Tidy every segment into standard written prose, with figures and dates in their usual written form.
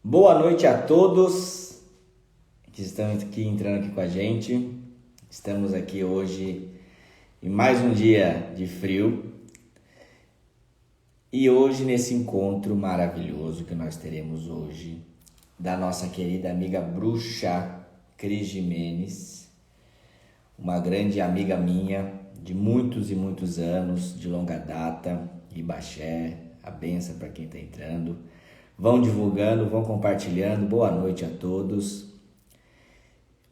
Boa noite a todos que estão aqui entrando aqui com a gente. Estamos aqui hoje em mais um dia de frio. E hoje nesse encontro maravilhoso que nós teremos hoje da nossa querida amiga bruxa Cris Jimenez, uma grande amiga minha de muitos e muitos anos, de longa data, Ibaxé, a benção para quem está entrando. Vão divulgando, vão compartilhando. Boa noite a todos.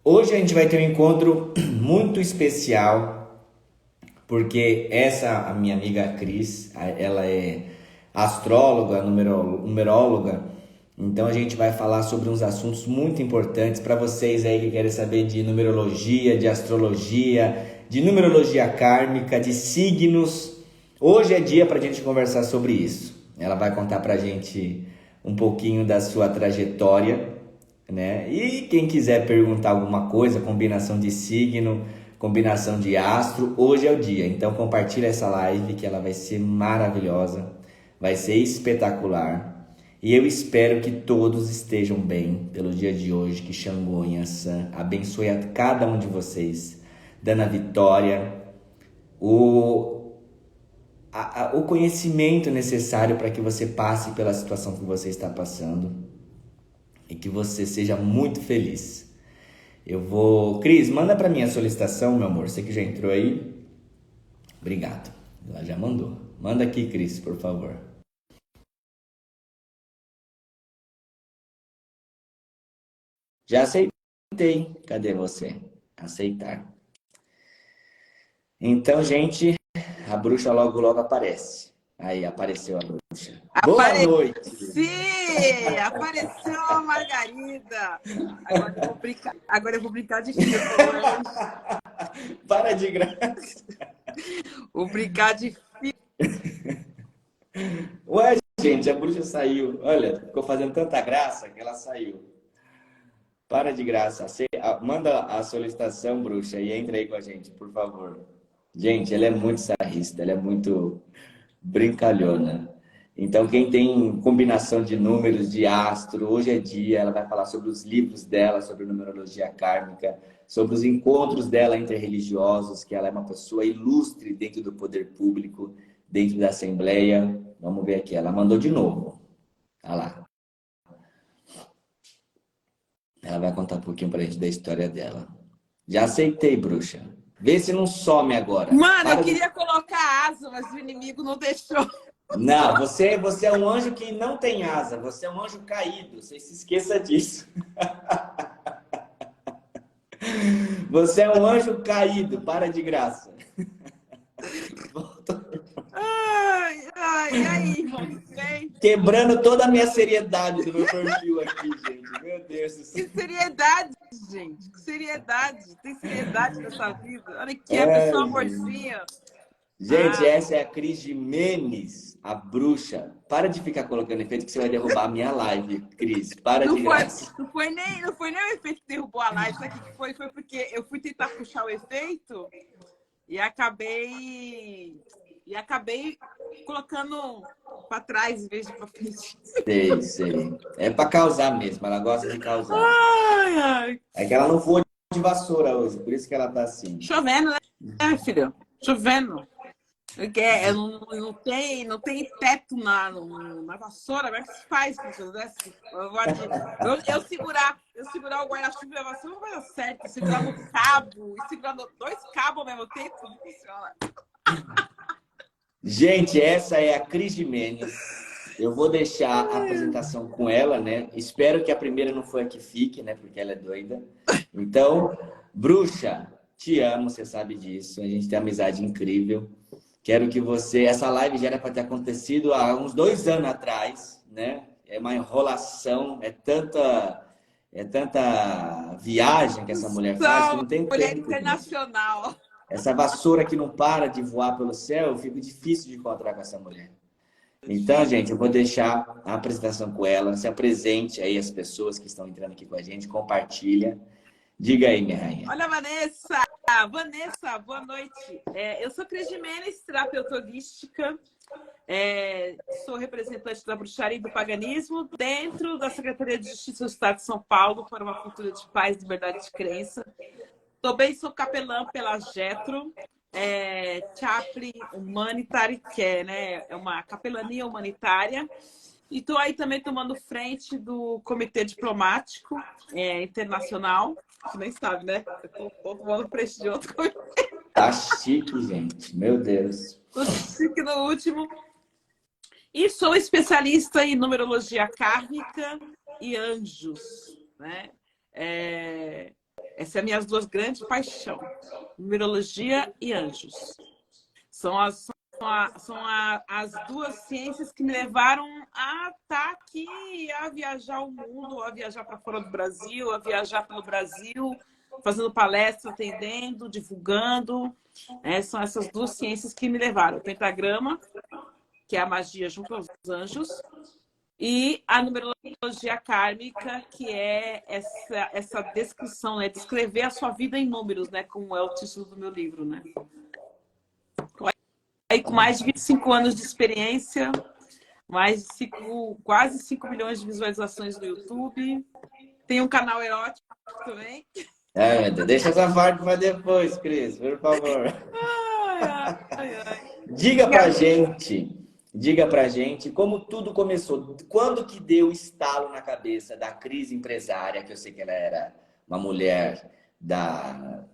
Hoje a gente vai ter um encontro muito especial, porque a minha amiga Cris, ela é astróloga, numeróloga. Então a gente vai falar sobre uns assuntos muito importantes para vocês aí que querem saber de numerologia, de astrologia, de numerologia kármica, de signos. Hoje é dia para a gente conversar sobre isso. Ela vai contar para a gente um pouquinho da sua trajetória, né? E quem quiser perguntar alguma coisa, combinação de signo, combinação de astro, hoje é o dia. Então compartilha essa live que ela vai ser maravilhosa, vai ser espetacular. E eu espero que todos estejam bem pelo dia de hoje, que Xangô e Yansan abençoe a cada um de vocês, dando a vitória, o conhecimento necessário para que você passe pela situação que você está passando e que você seja muito feliz. Cris, manda para mim a solicitação, meu amor. Você que já entrou aí. Obrigado. Ela já mandou. Manda aqui, Cris, por favor. Já aceitei. Cadê você? Aceitar. Então, gente, a bruxa logo logo aparece. Aí, apareceu a bruxa. Boa noite! Apareceu a Margarida! Agora eu vou brincar de fio. Para de graça! Vou brincar de fio. Ué, gente, a bruxa saiu. Olha, ficou fazendo tanta graça que ela saiu. Para de graça. Manda a solicitação, bruxa, e entra aí com a gente, por favor. Gente, ela é muito sarrista, ela é muito brincalhona. Então, quem tem combinação de números, de astro, hoje é dia, ela vai falar sobre os livros dela, sobre numerologia kármica, sobre os encontros dela interreligiosos, que ela é uma pessoa ilustre dentro do poder público, dentro da Assembleia. Vamos ver aqui, ela mandou de novo. Olha lá. Ela vai contar um pouquinho pra gente da história dela. Já aceitei, bruxa. Vê se não some agora. Mano, eu queria colocar asa, mas o inimigo não deixou. Não, você é um anjo que não tem asa. Você é um anjo caído. Você se esqueça disso. Você é um anjo caído. Para de graça. E aí, vamos bem? Quebrando toda a minha seriedade do meu perfil aqui, gente. Meu Deus do céu. Que seriedade, gente. Que seriedade. Tem seriedade nessa vida. Olha aqui, a pessoa amorzinha. Gente, essa é a Cris Jimenez, a bruxa. Para de ficar colocando efeito que você vai derrubar a minha live, Cris. Para de graça. Não foi nem o efeito que derrubou a live. Sabe o que foi? Foi porque eu fui tentar puxar o efeito e acabei colocando para trás em vez de para frente. Sei. É para causar mesmo, ela gosta de causar. Ai. É que ela não voa de vassoura hoje, por isso que ela tá assim. Chovendo, né, filho? Chovendo. Porque não tem teto na vassoura, como é que se faz? Eu segurar o guarda-chuva e a vassoura não vai dar certo. Segurar no cabo, e segurando 2 cabos ao mesmo tempo, não funciona. Gente, essa é a Cris Jimenez. Eu vou deixar a apresentação com ela, né? Espero que a primeira não foi a que fique, né? Porque ela é doida. Então, bruxa, te amo, você sabe disso. A gente tem amizade incrível. Quero que você... Essa live já era para ter acontecido há uns 2 anos atrás, né? É uma enrolação, é tanta viagem que essa mulher faz que não tem mulher tempo. internacional. Essa vassoura que não para de voar pelo céu, fica difícil de encontrar com essa mulher. Então, gente, eu vou deixar a apresentação com ela. Se apresente aí as pessoas que estão entrando aqui com a gente, compartilha. Diga aí, minha rainha. Olha, Vanessa! Vanessa, boa noite. Eu sou Cris Jimenez, terapeuta holística. Sou representante da bruxaria e do paganismo dentro da Secretaria de Justiça do Estado de São Paulo para uma cultura de paz, liberdade de crença. Também sou capelã pela Getro, Chaplain Humanitary, que é uma capelania humanitária. E estou aí também tomando frente do Comitê Diplomático Internacional, que nem sabe, né? Eu estou tomando frente de outro comitê. Tá chique, gente. Meu Deus. Estou chique no último. E sou especialista em numerologia kármica e anjos, né? Essas são as minhas duas grandes paixões, numerologia e anjos. São as duas ciências que me levaram a estar aqui, a viajar o mundo, a viajar para fora do Brasil, a viajar pelo Brasil, fazendo palestra, atendendo, divulgando. São essas duas ciências que me levaram. O pentagrama, que é a magia junto aos anjos, e a numerologia kármica, que é essa descrição, né? Descrever a sua vida em números, né? Como é o título do meu livro, né? Aí, com mais de 25 anos de experiência, quase 5 milhões de visualizações no YouTube. Tem um canal erótico também. Meu Deus. Deixa essa parte para depois, Cris, por favor. Ai. Diga pra gente como tudo começou. Quando que deu o estalo na cabeça da Cris empresária, que eu sei que ela era uma mulher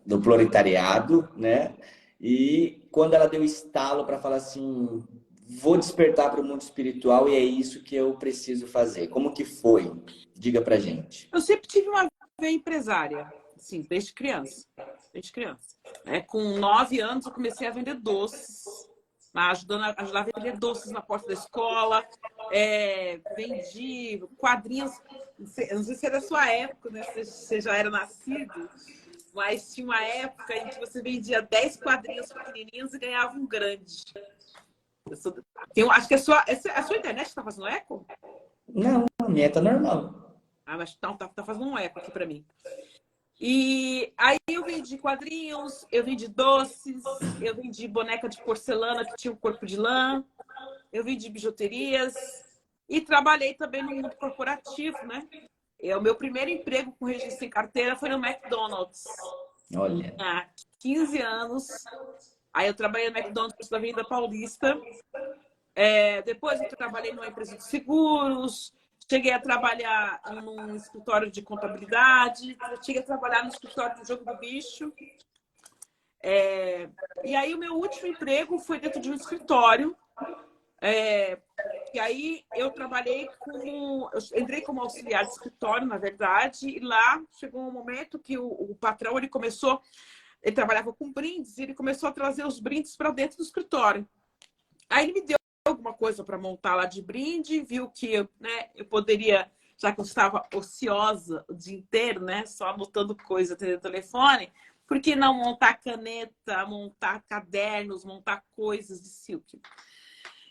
do proletariado, né? E quando ela deu estalo para falar assim, vou despertar para o mundo espiritual e é isso que eu preciso fazer. Como que foi? Diga pra gente. Eu sempre tive uma veia empresária, assim, desde criança. Desde criança. Com 9 anos eu comecei a vender doces, ajudar a vender doces na porta da escola. Vendi quadrinhos. Não sei se é da sua época, né? Você já era nascido. Mas tinha uma época em que você vendia 10 quadrinhos pequenininhos e ganhava um grande. Acho que a sua internet está fazendo eco? Não, a minha tá normal. Mas tá fazendo um eco aqui para mim. E aí eu vendi quadrinhos, eu vendi doces, eu vendi boneca de porcelana que tinha um corpo de lã, eu vendi bijuterias e trabalhei também no mundo corporativo, né? O meu primeiro emprego com registro em carteira foi no McDonald's. Olha. Há 15 anos. Aí eu trabalhei no McDonald's da Avenida Paulista. Depois eu trabalhei numa empresa de seguros. Cheguei a trabalhar num escritório de contabilidade. Cheguei a trabalhar no escritório do Jogo do Bicho. E aí o meu último emprego foi dentro de um escritório. E aí eu trabalhei eu entrei como auxiliar de escritório, na verdade, e lá chegou um momento que o patrão, ele trabalhava com brindes, e ele começou a trazer os brindes para dentro do escritório. Aí ele me deu alguma coisa para montar lá de brinde, viu que, né, eu poderia, já que eu estava ociosa o dia inteiro, né, só anotando coisa, atendendo telefone, por que não montar caneta, montar cadernos, montar coisas de silk?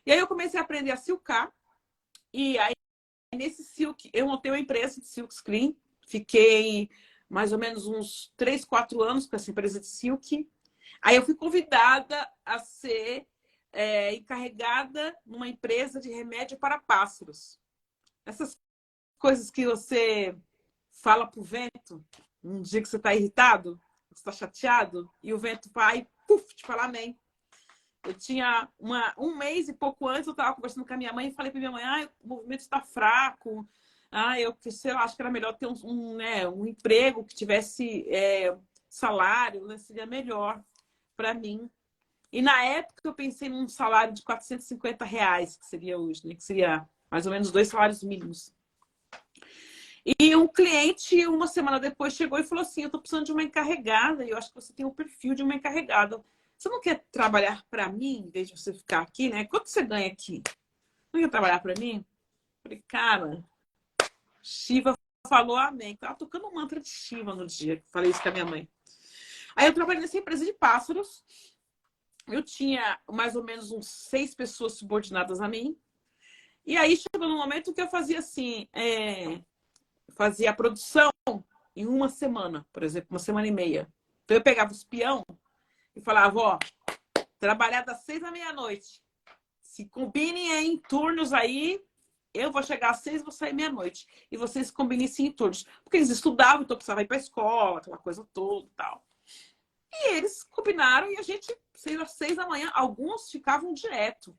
E aí eu comecei a aprender a silcar. E aí, nesse silk, eu montei uma empresa de silk screen. Fiquei mais ou menos uns 3, 4 anos com essa empresa de silk. Aí eu fui convidada a ser encarregada numa empresa de remédio para pássaros. Essas coisas que você fala pro vento, um dia que você está irritado, você está chateado, e o vento vai, puf, te fala amém. Eu tinha um mês e pouco antes, eu estava conversando com a minha mãe e falei para minha mãe, o movimento está fraco, eu sei lá, acho que era melhor ter um emprego que tivesse salário, né, seria melhor para mim. E na época eu pensei num salário de R$450, que seria hoje, né, que seria mais ou menos 2 salários mínimos. E um cliente, uma semana depois, chegou e falou assim, eu estou precisando de uma encarregada, e eu acho que você tem o perfil de uma encarregada. Você não quer trabalhar para mim, em vez de você ficar aqui, né? Quanto você ganha aqui? Não quer trabalhar para mim? Falei, cara, Shiva falou amém. Tava tocando um mantra de Shiva no dia que falei isso com a minha mãe. Aí eu trabalhei nessa empresa de pássaros. Eu tinha mais ou menos uns 6 pessoas subordinadas a mim. E aí chegou no momento que eu fazia assim, fazia a produção em uma semana, por exemplo, uma semana e meia. Então eu pegava os peão e falava, ó, trabalhar das 6 à meia-noite. Se combinem aí em turnos aí, eu vou chegar às 6, vou sair meia-noite. E vocês combinem sim em turnos. Porque eles estudavam, então precisava ir para a escola, aquela coisa toda e tal. E eles combinaram e a gente, às 6 da manhã, alguns ficavam direto.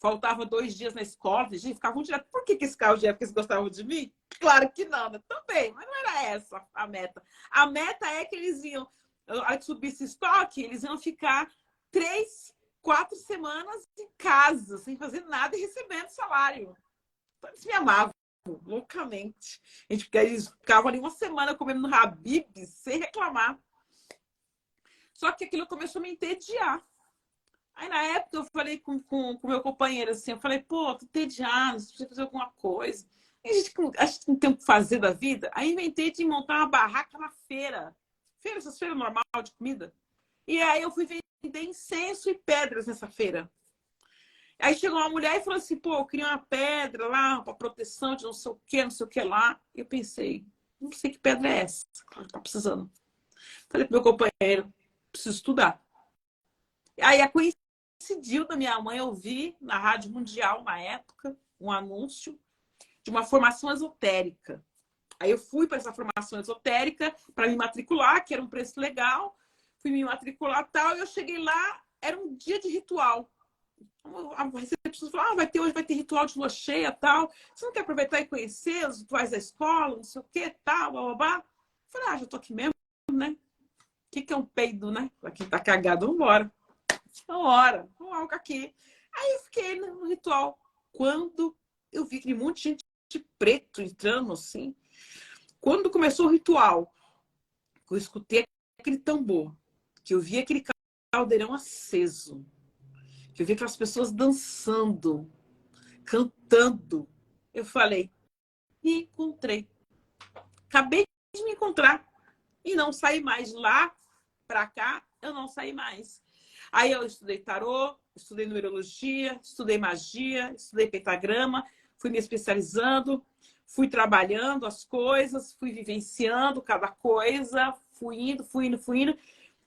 Faltava 2 dias na escola, eles ficavam direto. Por que eles ficavam direto? Porque eles gostavam de mim? Claro que não, né? Também, mas não era essa a meta. A meta é que eles iam, a hora que subisse estoque, eles iam ficar 3, 4 semanas em casa, sem fazer nada e recebendo salário. Então, eles me amavam loucamente. Eles ficavam ali uma semana comendo no Habib's sem reclamar. Só que aquilo começou a me entediar. Aí, na época, eu falei com o meu companheiro assim, eu falei, pô, tô entediado, você precisa fazer alguma coisa. E a gente não tem o que fazer da vida. Aí, inventei de montar uma barraca na feira. Essas feiras normal de comida. E aí, eu fui vender incenso e pedras nessa feira. Aí, chegou uma mulher e falou assim, pô, eu queria uma pedra lá, para proteção de não sei o que lá. E eu pensei, não sei que pedra é essa. Tá precisando. Falei pro meu companheiro, preciso estudar. Aí, coincidiu da minha mãe ouvir na Rádio Mundial, na época, um anúncio de uma formação esotérica. Aí eu fui para essa formação esotérica para me matricular, que era um preço legal. Fui me matricular e tal. E eu cheguei lá, era um dia de ritual. A recepcionista falou, hoje vai ter ritual de lua cheia e tal. Você não quer aproveitar e conhecer os rituais da escola, não sei o que, tal, blá, blá, blá. Eu falei, já tô aqui mesmo, né? O que é um peido, né? Pra quem tá cagado, vambora. Vamos algo aqui. Aí eu fiquei no ritual. Quando eu vi aquele monte de gente de preto entrando assim, quando começou o ritual, eu escutei aquele tambor, que eu vi aquele caldeirão aceso, que eu vi aquelas pessoas dançando, cantando, eu falei, me encontrei. Acabei de me encontrar e não saí mais de lá para cá, eu não saí mais. Aí eu estudei tarô, estudei numerologia, estudei magia, estudei pentagrama, fui me especializando, fui trabalhando as coisas, fui vivenciando cada coisa, fui indo.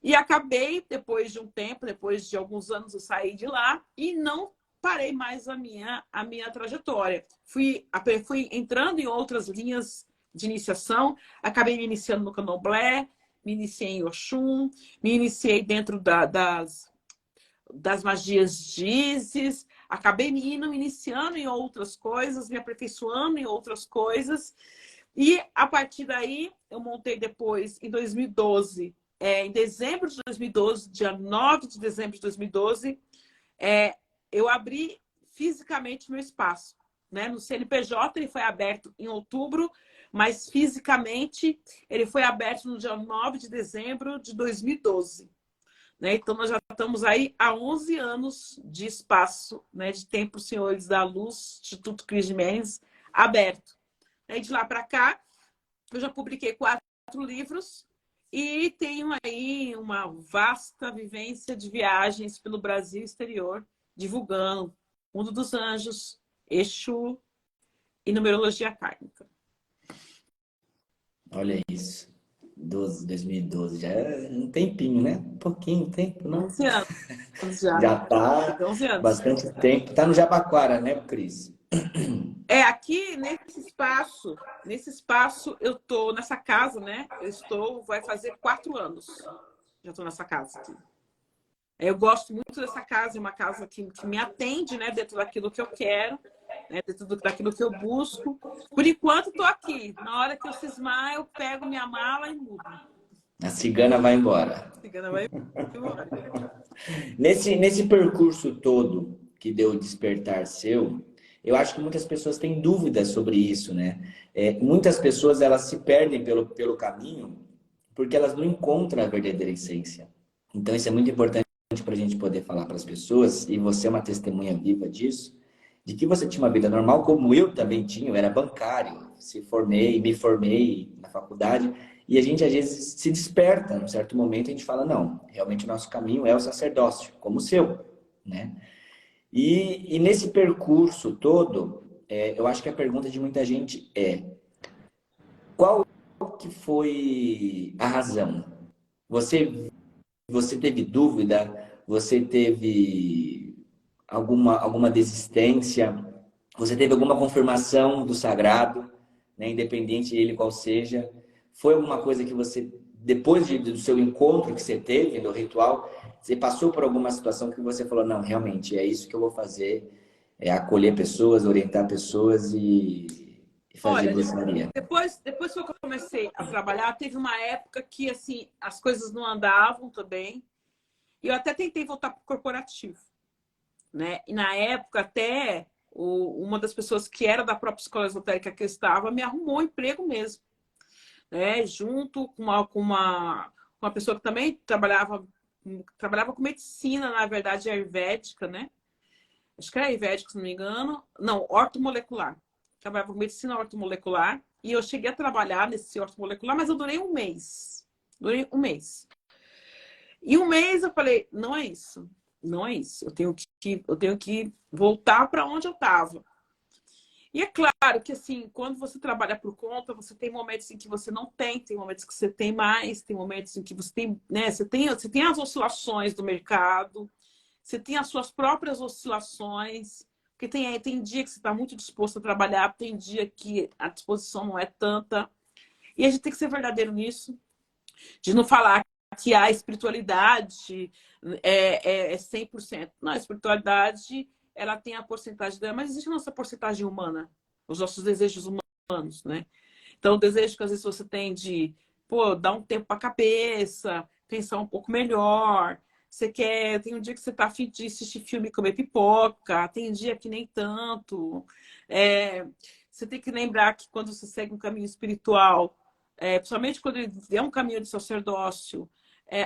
E acabei, depois de um tempo, depois de alguns anos, eu saí de lá e não parei mais a minha trajetória. Fui entrando em outras linhas de iniciação, acabei me iniciando no Candomblé, me iniciei em Oxum, me iniciei dentro das magias de Isis, acabei me iniciando em outras coisas, me aperfeiçoando em outras coisas. E, a partir daí, eu montei depois, em 2012, em dezembro de 2012, dia 9 de dezembro de 2012, eu abri fisicamente meu espaço. Né? No CNPJ, ele foi aberto em outubro, mas fisicamente ele foi aberto no dia 9 de dezembro de 2012. Né? Então, nós já estamos aí há 11 anos de espaço, né? De Templo Senhores da Luz, Instituto Cris Jimenez, aberto. E de lá para cá, eu já publiquei 4 livros e tenho aí uma vasta vivência de viagens pelo Brasil e exterior, divulgando Mundo dos Anjos, Exu e numerologia kármica. Olha isso. 2012, já é um tempinho, né? Um pouquinho tempo, não? 11 anos já. Já tá 11 anos. bastante tempo. Tá no Jabaquara, né, Cris? Aqui nesse espaço eu tô nessa casa, né? Vai fazer 4 anos. Já tô nessa casa aqui. Eu gosto muito dessa casa, é uma casa que me atende, né? Dentro daquilo que eu quero, né, dentro daquilo que eu busco. Por enquanto tô aqui. Na hora que eu cismar, eu pego minha mala e mudo. A cigana vai embora. A cigana vai embora. Nesse percurso todo que deu o despertar seu, eu acho que muitas pessoas têm dúvidas sobre isso, né? Muitas pessoas elas se perdem pelo caminho porque elas não encontram a verdadeira essência. Então isso é muito importante para a gente poder falar para as pessoas, e você é uma testemunha viva disso, de que você tinha uma vida normal, como eu também tinha, eu era bancário, me formei na faculdade, e a gente às vezes se desperta, num certo momento a gente fala, não, realmente o nosso caminho é o sacerdócio, como o seu, né? E nesse percurso todo, eu acho que a pergunta de muita gente qual que foi a razão? Você teve dúvida? Você teve alguma desistência? Você teve alguma confirmação do sagrado, né? Independente ele qual seja? Foi alguma coisa que você, depois do seu encontro que você teve, do ritual, você passou por alguma situação que você falou, não, realmente, é isso que eu vou fazer, é acolher pessoas, orientar pessoas e fazer Olha, bruxaria. depois que eu comecei a trabalhar, teve uma época que assim as coisas não andavam também. E eu até tentei voltar para o corporativo, né? E na época até uma das pessoas que era da própria escola esotérica que eu estava me arrumou um emprego mesmo, né? Junto com uma pessoa que também trabalhava com medicina, na verdade, ayurvédica, né? Acho que era ayurvédica, se não me engano. Não, ortomolecular. Trabalhava com medicina ortomolecular. E eu cheguei a trabalhar nesse ortomolecular, mas eu durei um mês. Durei um mês. E um mês eu falei, não é isso. Não é isso. Eu tenho que voltar para onde eu estava. E é claro que, assim, quando você trabalha por conta, você tem momentos em que você não tem momentos que você tem mais, tem momentos em que você tem, né? Você tem as oscilações do mercado, você tem as suas próprias oscilações, porque tem dia que você está muito disposto a trabalhar, tem dia que a disposição não é tanta. E a gente tem que ser verdadeiro nisso, de não falar que a espiritualidade é 100%. Não, a espiritualidade ela tem a porcentagem dela, mas existe a nossa porcentagem humana, os nossos desejos humanos, né? Então, o desejo que às vezes você tem de, pô, dar um tempo para a cabeça, pensar um pouco melhor. Você quer, tem um dia que você tá afim de assistir filme e comer pipoca, tem um dia que nem tanto. Você tem que lembrar que quando você segue um caminho espiritual, principalmente quando é um caminho de sacerdócio,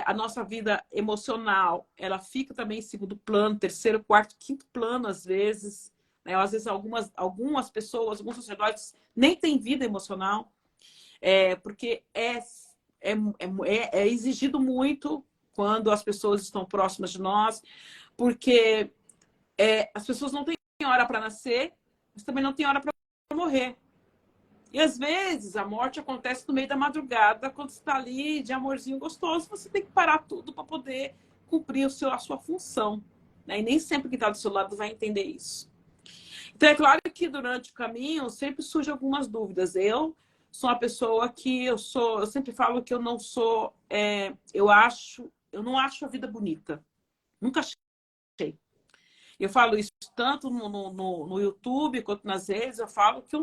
a nossa vida emocional, ela fica também em segundo plano, terceiro, quarto, quinto plano, às vezes. Né? Às vezes, algumas pessoas, alguns sacerdotes nem têm vida emocional, porque é exigido muito quando as pessoas estão próximas de nós, porque as pessoas não têm hora para nascer, mas também não têm hora para morrer. E às vezes a morte acontece no meio da madrugada, quando você está ali de amorzinho gostoso, você tem que parar tudo para poder cumprir a sua função. Né? E nem sempre quem está do seu lado vai entender isso. Então é claro que durante o caminho sempre surgem algumas dúvidas. Eu sou uma pessoa que eu sempre falo que eu não sou, eu não acho a vida bonita. Nunca achei. Eu falo isso tanto no YouTube quanto nas redes, eu falo que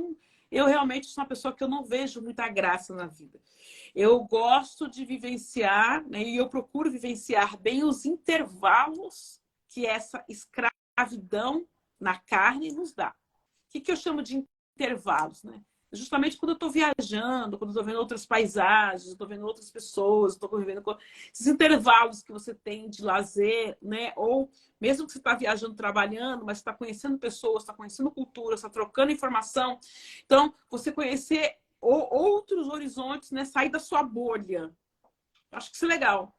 eu realmente sou uma pessoa que eu não vejo muita graça na vida. Eu gosto de vivenciar, né, e eu procuro vivenciar bem os intervalos que essa escravidão na carne nos dá. O que eu chamo de intervalos, né? Justamente quando eu estou viajando, quando eu estou vendo outras paisagens, estou vendo outras pessoas, estou convivendo com esses intervalos que você tem de lazer, né? Ou mesmo que você está viajando, trabalhando, mas está conhecendo pessoas, está conhecendo cultura, está trocando informação. Então, você conhecer outros horizontes, né? Sair da sua bolha. Acho que isso é legal.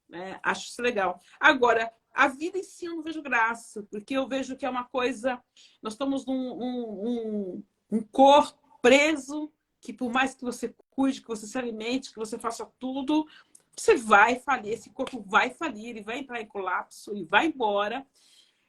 Né? Acho isso legal. Agora, a vida em si eu não vejo graça, porque eu vejo que é uma coisa. Nós estamos num corpo preso, que por mais que você cuide, que você se alimente, que você faça tudo, você vai falir, esse corpo vai falir, ele vai entrar em colapso, ele vai embora.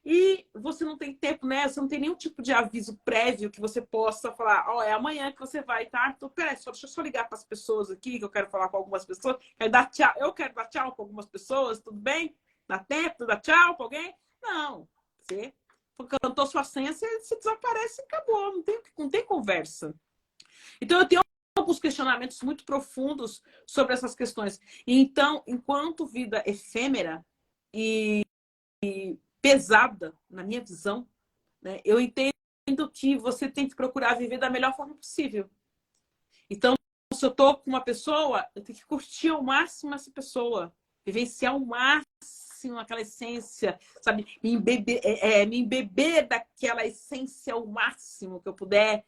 E você não tem tempo, né? Você não tem nenhum tipo de aviso prévio que você possa falar, ó, é amanhã que você vai, tá? Então, peraí, deixa eu só ligar para as pessoas aqui, que eu quero falar com algumas pessoas. Quero dar tchau. Eu quero dar tchau para algumas pessoas, tudo bem? Dá tempo de dar tchau para alguém? Não. Você cantou sua senha, você desaparece e acabou. Não tem conversa. Então, eu tenho alguns questionamentos muito profundos sobre essas questões. Então, enquanto vida efêmera e pesada, na minha visão, né? Eu entendo que você tem que procurar viver da melhor forma possível. Então, se eu estou com uma pessoa, eu tenho que curtir ao máximo essa pessoa, vivenciar ao máximo aquela essência, sabe? Me embeber daquela essência ao máximo que eu puder.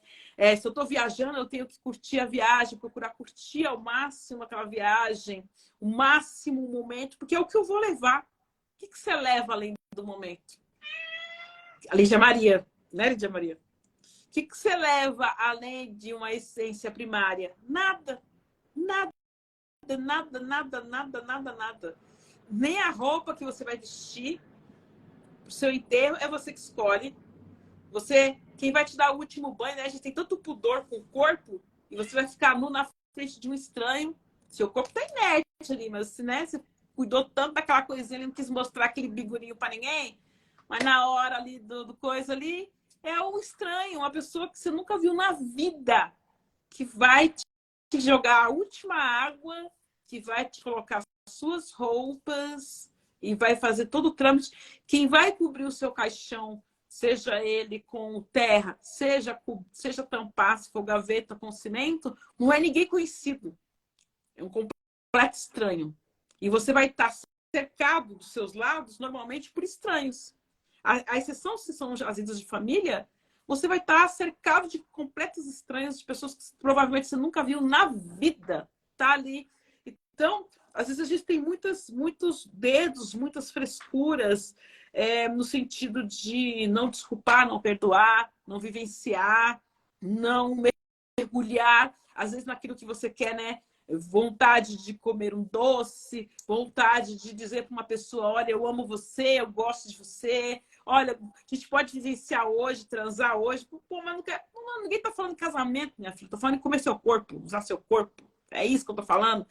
Se eu estou viajando, eu tenho que curtir a viagem, procurar curtir ao máximo aquela viagem, o máximo momento, porque é o que eu vou levar. O que você leva além do momento? A Lígia Maria, né, Lígia Maria? O que você leva além de uma essência primária? Nada. Nada, nada, nada, nada, nada, nada. Nem a roupa que você vai vestir, pro seu enterro é você que escolhe. Você, quem vai te dar o último banho, né? A gente tem tanto pudor com o corpo e você vai ficar nu na frente de um estranho. Seu corpo tá inerte ali, mas né, você cuidou tanto daquela coisinha, ele não quis mostrar aquele bigolinho para ninguém, mas na hora ali do coisa ali, é um estranho, uma pessoa que você nunca viu na vida, que vai te jogar a última água, que vai te colocar suas roupas e vai fazer todo o trâmite. Quem vai cobrir o seu caixão, seja ele com terra, seja tampar, se for gaveta com cimento, não é ninguém conhecido. É um completo estranho. E você vai estar cercado dos seus lados, normalmente, por estranhos. A exceção, se são as idas de família, você vai estar cercado de completos estranhos, de pessoas que provavelmente você nunca viu na vida. Tá ali. Então, às vezes a gente tem muitos dedos, muitas frescuras, no sentido de não desculpar, não perdoar, não vivenciar, não mergulhar, às vezes naquilo que você quer, né? Vontade de comer um doce, vontade de dizer para uma pessoa, olha, eu amo você, eu gosto de você, olha, a gente pode vivenciar hoje, transar hoje. Pô, mas ninguém está falando de casamento, minha filha, estou falando de comer seu corpo, usar seu corpo. É isso que eu estou falando.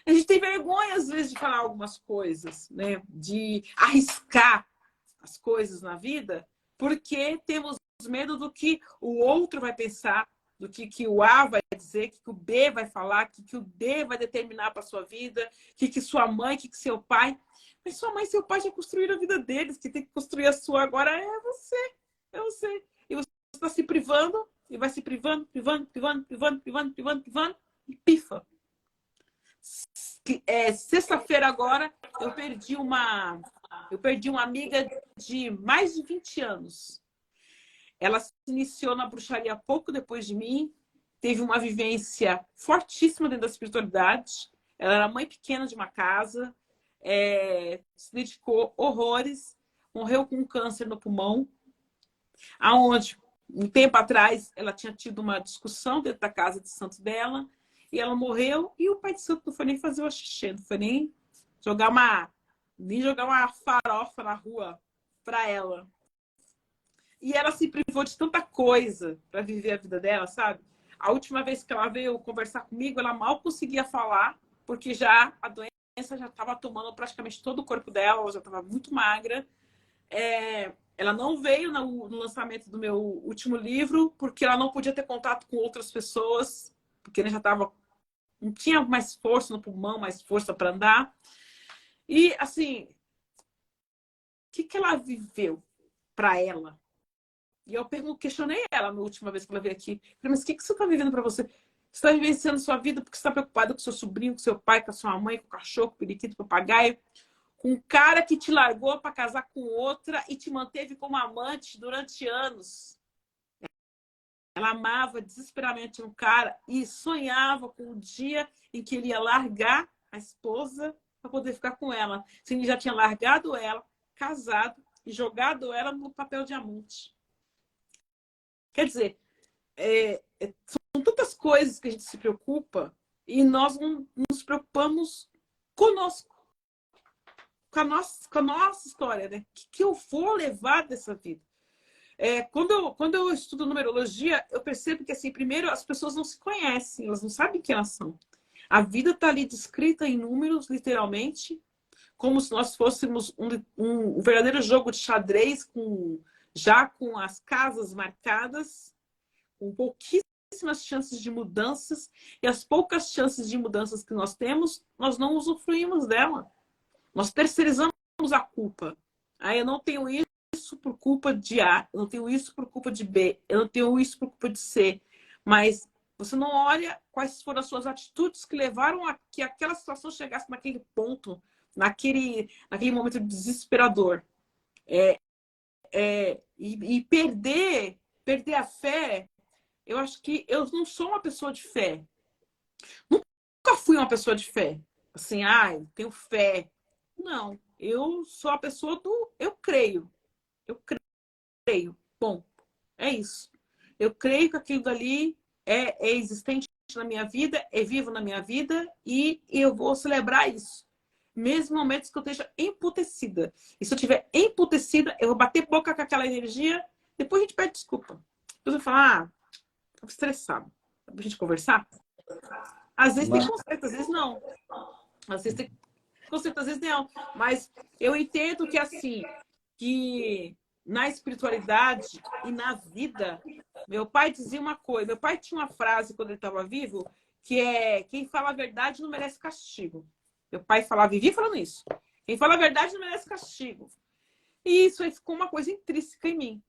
A gente tem vergonha, às vezes, de falar algumas coisas, né? De arriscar as coisas na vida, porque temos medo do que o outro vai pensar, do que o A vai dizer, que o B vai falar, que o D vai determinar para a sua vida, que sua mãe, que seu pai. Mas sua mãe e seu pai já construíram a vida deles, que tem que construir a sua agora é você. É você. E você está se privando, e vai se privando, privando, e pifa. Sexta-feira agora, eu perdi uma amiga de mais de 20 anos. Ela se iniciou na bruxaria pouco depois de mim, teve uma vivência fortíssima dentro da espiritualidade. Ela era mãe pequena de uma casa, se dedicou horrores, morreu com um câncer no pulmão, aonde, um tempo atrás, ela tinha tido uma discussão dentro da casa de santo dela, e ela morreu, e o pai de santo não foi nem fazer o xixi, não foi nem jogar uma farofa na rua para ela. E ela se privou de tanta coisa para viver a vida dela, sabe? A última vez que ela veio conversar comigo, ela mal conseguia falar, porque já a doença já estava tomando praticamente todo o corpo dela, ela já estava muito magra. Ela não veio no lançamento do meu último livro, porque ela não podia ter contato com outras pessoas, porque ela já estava... não tinha mais força no pulmão, mais força para andar. E, assim, o que ela viveu para ela? E eu questionei ela na última vez que ela veio aqui. Falei, mas o que você está vivendo para você? Você está vivenciando sua vida porque você está preocupada com seu sobrinho, com seu pai, com a sua mãe, com o cachorro, com o periquito, com o papagaio, com um cara que te largou para casar com outra e te manteve como amante durante anos. Ela amava desesperadamente um cara e sonhava com o dia em que ele ia largar a esposa para poder ficar com ela. Se ele já tinha largado ela, casado e jogado ela no papel diamante. Quer dizer, são tantas coisas que a gente se preocupa e nós não nos preocupamos conosco, com a nossa história, né? O que eu vou levar dessa vida? Quando eu estudo numerologia, eu percebo que, assim, primeiro, as pessoas não se conhecem, elas não sabem quem elas são. A vida está ali descrita em números, literalmente, como se nós fôssemos um verdadeiro jogo de xadrez, já com as casas marcadas, com pouquíssimas chances de mudanças, e as poucas chances de mudanças que nós temos, nós não usufruímos dela. Nós terceirizamos a culpa. Eu não tenho isso por culpa de A, eu não tenho isso por culpa de B, eu não tenho isso por culpa de C. Mas você não olha quais foram as suas atitudes que levaram a que aquela situação chegasse naquele ponto, naquele momento desesperador. E perder a fé, eu acho que eu não sou uma pessoa de fé. Nunca fui uma pessoa de fé. Assim, eu tenho fé. Não, eu sou a pessoa do eu creio. Eu creio. Bom, é isso. Eu creio que aquilo dali é existente na minha vida, é vivo na minha vida e eu vou celebrar isso. mesmo em momentos que eu esteja emputecida. E se eu estiver emputecida, eu vou bater boca com aquela energia, depois a gente pede desculpa. Depois eu vou falar, tô estressado. Dá pra gente conversar? Às vezes tem conserto, às vezes não. Às vezes tem conserto, às vezes não. Mas eu entendo que, assim, que na espiritualidade e na vida, meu pai dizia uma coisa. Meu pai tinha uma frase quando ele estava vivo, que é: quem fala a verdade não merece castigo. Meu pai falava, vivia falando isso. Quem fala a verdade não merece castigo. E isso aí ficou uma coisa intrínseca em mim.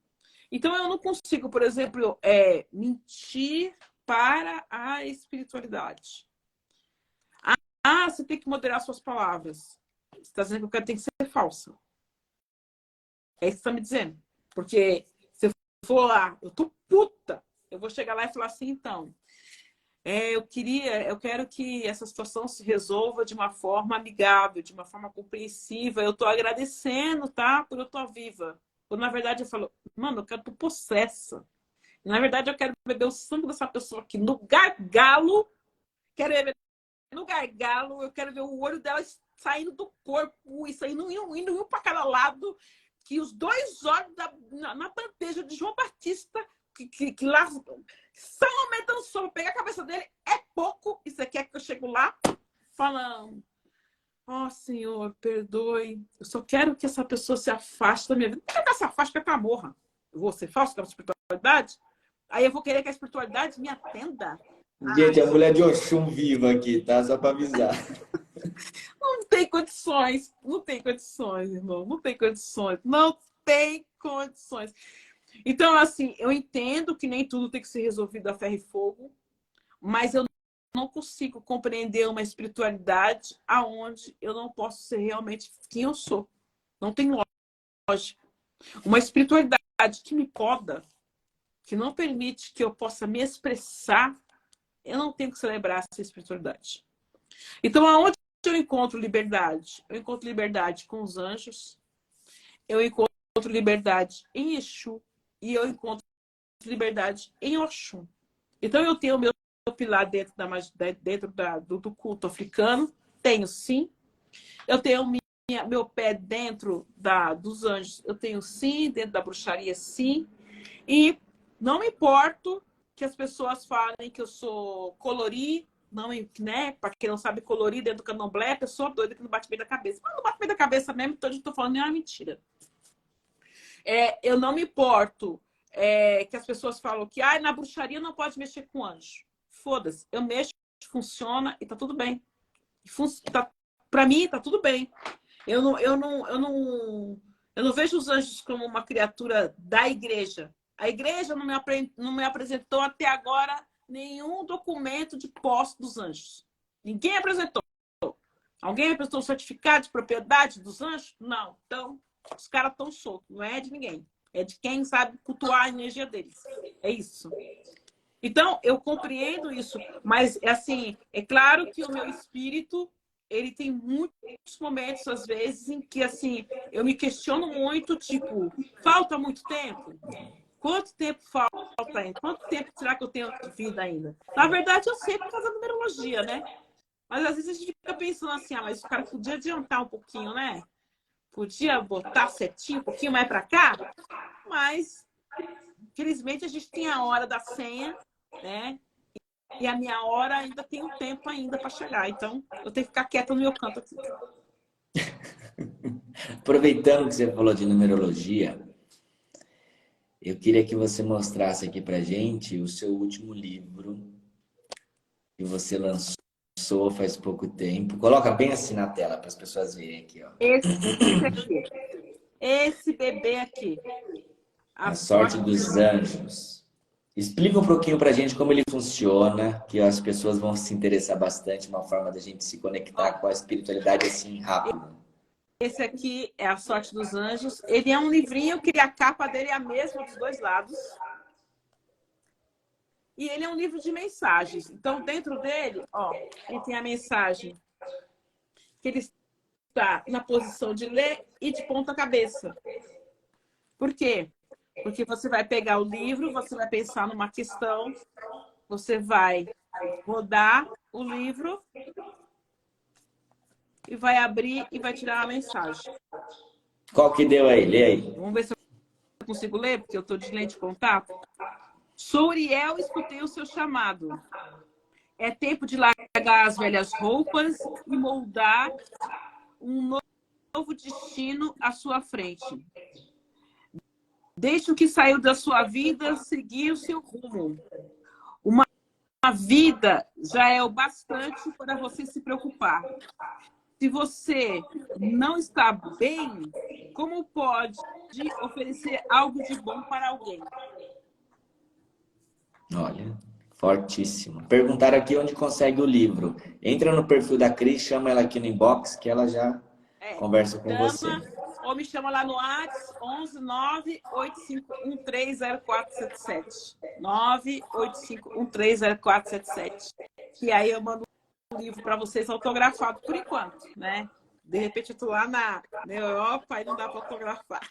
Então eu não consigo, por exemplo, mentir para a espiritualidade. Você tem que moderar suas palavras. Você está dizendo que eu quero ter que ser falsa. É isso que você está me dizendo. Porque se eu for lá, eu tô puta, eu vou chegar lá e falar assim, então, eu quero que essa situação se resolva de uma forma amigável, de uma forma compreensiva. Eu tô agradecendo, tá? Por eu estar viva. Quando, na verdade, eu falo, mano, eu quero tô possessa. Na verdade, eu quero beber o sangue dessa pessoa aqui no gargalo. Quero beber no gargalo, eu quero ver o olho dela saindo do corpo e saindo indo para cada lado. Que os dois olhos na bandeja de João Batista, que lá São aumentando só, pegar a cabeça dele é pouco. E você quer que eu chego lá falando, Senhor, perdoe. Eu só quero que essa pessoa se afaste da minha vida. Não quero que ela se afaste, quero que ela morra. Eu vou ser falso com a espiritualidade? Aí eu vou querer que a espiritualidade me atenda? Gente, a mulher de Oxum viva aqui, tá? Só para avisar. Não tem condições. Não tem condições, irmão. Não tem condições. Não tem condições. Então, assim, eu entendo que nem tudo tem que ser resolvido a ferro e fogo, mas eu não consigo compreender uma espiritualidade aonde eu não posso ser realmente quem eu sou. Não tem lógica. Uma espiritualidade que me poda, que não permite que eu possa me expressar, eu não tenho que celebrar essa espiritualidade. Então, aonde eu encontro liberdade? Eu encontro liberdade com os anjos, eu encontro liberdade em Exu e eu encontro liberdade em Oxum. Então, eu tenho o meu pilar dentro do culto africano, tenho sim. Eu tenho meu pé dentro dos anjos, eu tenho sim, dentro da bruxaria sim. E não me importo que as pessoas falem que eu sou colori, não, né? Para quem não sabe, colorir dentro do candomblé, a pessoa doida que não bate bem da cabeça. Mas não bate bem da cabeça mesmo, então eu estou falando nenhuma mentira. Eu não me importo que as pessoas falam que na bruxaria não pode mexer com anjo. Foda-se, eu mexo, funciona e tá tudo bem. Para mim, tá tudo bem. Eu não vejo os anjos como uma criatura da igreja. A igreja não me apresentou até agora nenhum documento de posse dos anjos. Ninguém apresentou. Alguém apresentou um certificado de propriedade dos anjos? Não. Então, os caras estão soltos. Não é de ninguém. É de quem sabe cultuar a energia deles. É isso. Então, eu compreendo isso. Mas, assim, é claro que o meu espírito, ele tem muitos momentos, às vezes, em que, assim, eu me questiono muito, tipo, falta muito tempo? Quanto tempo falta ainda? Quanto tempo será que eu tenho de vida ainda? Na verdade, eu sei por causa da numerologia, né? Mas às vezes a gente fica pensando assim, mas o cara podia adiantar um pouquinho, né? Podia botar certinho um pouquinho mais para cá, mas infelizmente a gente tem a hora da senha, né? E a minha hora ainda tem um tempo ainda para chegar. Então, eu tenho que ficar quieta no meu canto aqui. Aproveitando que você falou de numerologia, eu queria que você mostrasse aqui pra gente o seu último livro que você lançou faz pouco tempo. Coloca bem assim na tela para as pessoas verem aqui, ó. Esse aqui. Esse bebê aqui. A Sorte dos Anjos. Explica um pouquinho pra gente como ele funciona, que as pessoas vão se interessar bastante, uma forma da gente se conectar com a espiritualidade assim rápido. Esse aqui é A Sorte dos Anjos. Ele é um livrinho que a capa dele é a mesma dos dois lados. E ele é um livro de mensagens. Então, dentro dele, ele tem a mensagem que ele está na posição de ler e de ponta cabeça. Por quê? Porque você vai pegar o livro, você vai pensar numa questão, você vai rodar o livro e vai abrir e vai tirar a mensagem. Qual que deu aí? Lê aí. Vamos ver se eu consigo ler, porque eu estou de lente de contato. Sou Uriel, escutei o seu chamado. É tempo de largar as velhas roupas e moldar um novo destino à sua frente. Deixe o que saiu da sua vida seguir o seu rumo. Uma vida já é o bastante para você se preocupar. Se você não está bem, como pode oferecer algo de bom para alguém? Olha, fortíssimo. Perguntaram aqui onde consegue o livro. Entra no perfil da Cris, chama ela aqui no inbox, que ela já conversa com você. Ou me chama lá no WhatsApp, 11 985130477. 985130477. Que aí eu mando um livro para vocês autografado por enquanto, né? De repente eu tô lá na Europa e não dá para autografar.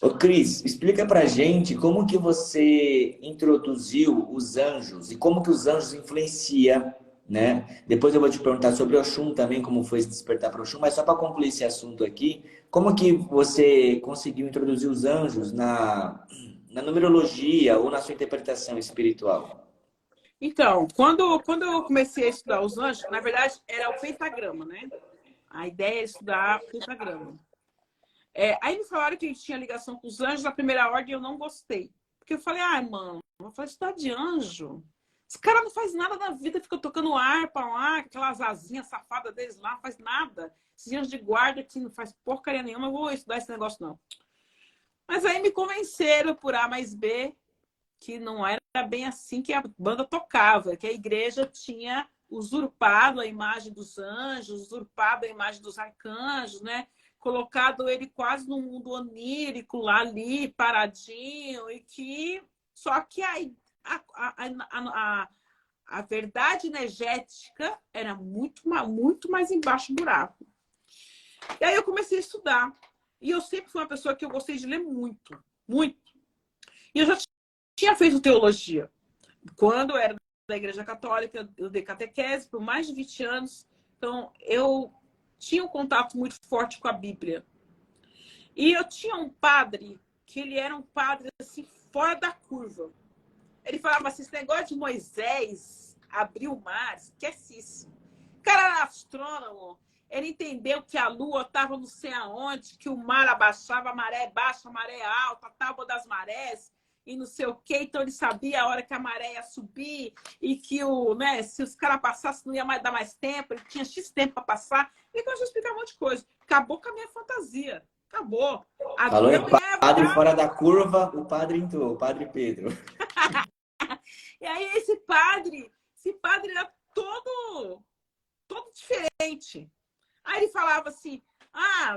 Ô Cris, explica pra gente como que você introduziu os anjos e como que os anjos influenciam, né? Depois eu vou te perguntar sobre Oxum também, como foi se despertar para Oxum, mas só para concluir esse assunto aqui, como que você conseguiu introduzir os anjos na numerologia ou na sua interpretação espiritual? Então, quando eu comecei a estudar os anjos, na verdade era o pentagrama, né? A ideia é estudar o pentagrama. Aí me falaram que a gente tinha ligação com os anjos, na primeira ordem eu não gostei. Porque eu falei, mano, eu vou estudar de anjo. Esse cara não faz nada na vida, fica tocando harpa lá, aquelas asinhas safadas deles lá, não faz nada. Esses anjos de guarda que não faz porcaria nenhuma, eu vou estudar esse negócio não. Mas aí me convenceram por A mais B que não era bem assim que a banda tocava, que a igreja tinha usurpado a imagem dos anjos, usurpado a imagem dos arcanjos, né? Colocado ele quase no mundo onírico, lá ali, paradinho, e que só que a verdade energética era muito mais embaixo do buraco. E aí eu comecei a estudar. E eu sempre fui uma pessoa que eu gostei de ler muito, muito. E eu já tinha feito teologia. Quando eu era da Igreja Católica, eu dei catequese por mais de 20 anos. Então, eu tinha um contato muito forte com a Bíblia. E eu tinha um padre, que ele era um padre assim, fora da curva. Ele falava assim, esse negócio de Moisés abrir o mar, esquece isso. O cara era astrônomo, ele entendeu que a lua estava não sei aonde, que o mar abaixava, a maré baixa, a maré alta, a tábua das marés, e não sei o quê. Então ele sabia a hora que a maré ia subir e que se os caras passassem não ia mais dar mais tempo, ele tinha X tempo para passar. Ele começou a explicar um monte de coisa. Acabou com a minha fantasia. Acabou. Falou em padre fora da curva, o padre entrou, o padre Pedro. E aí esse padre era todo diferente. Aí ele falava assim,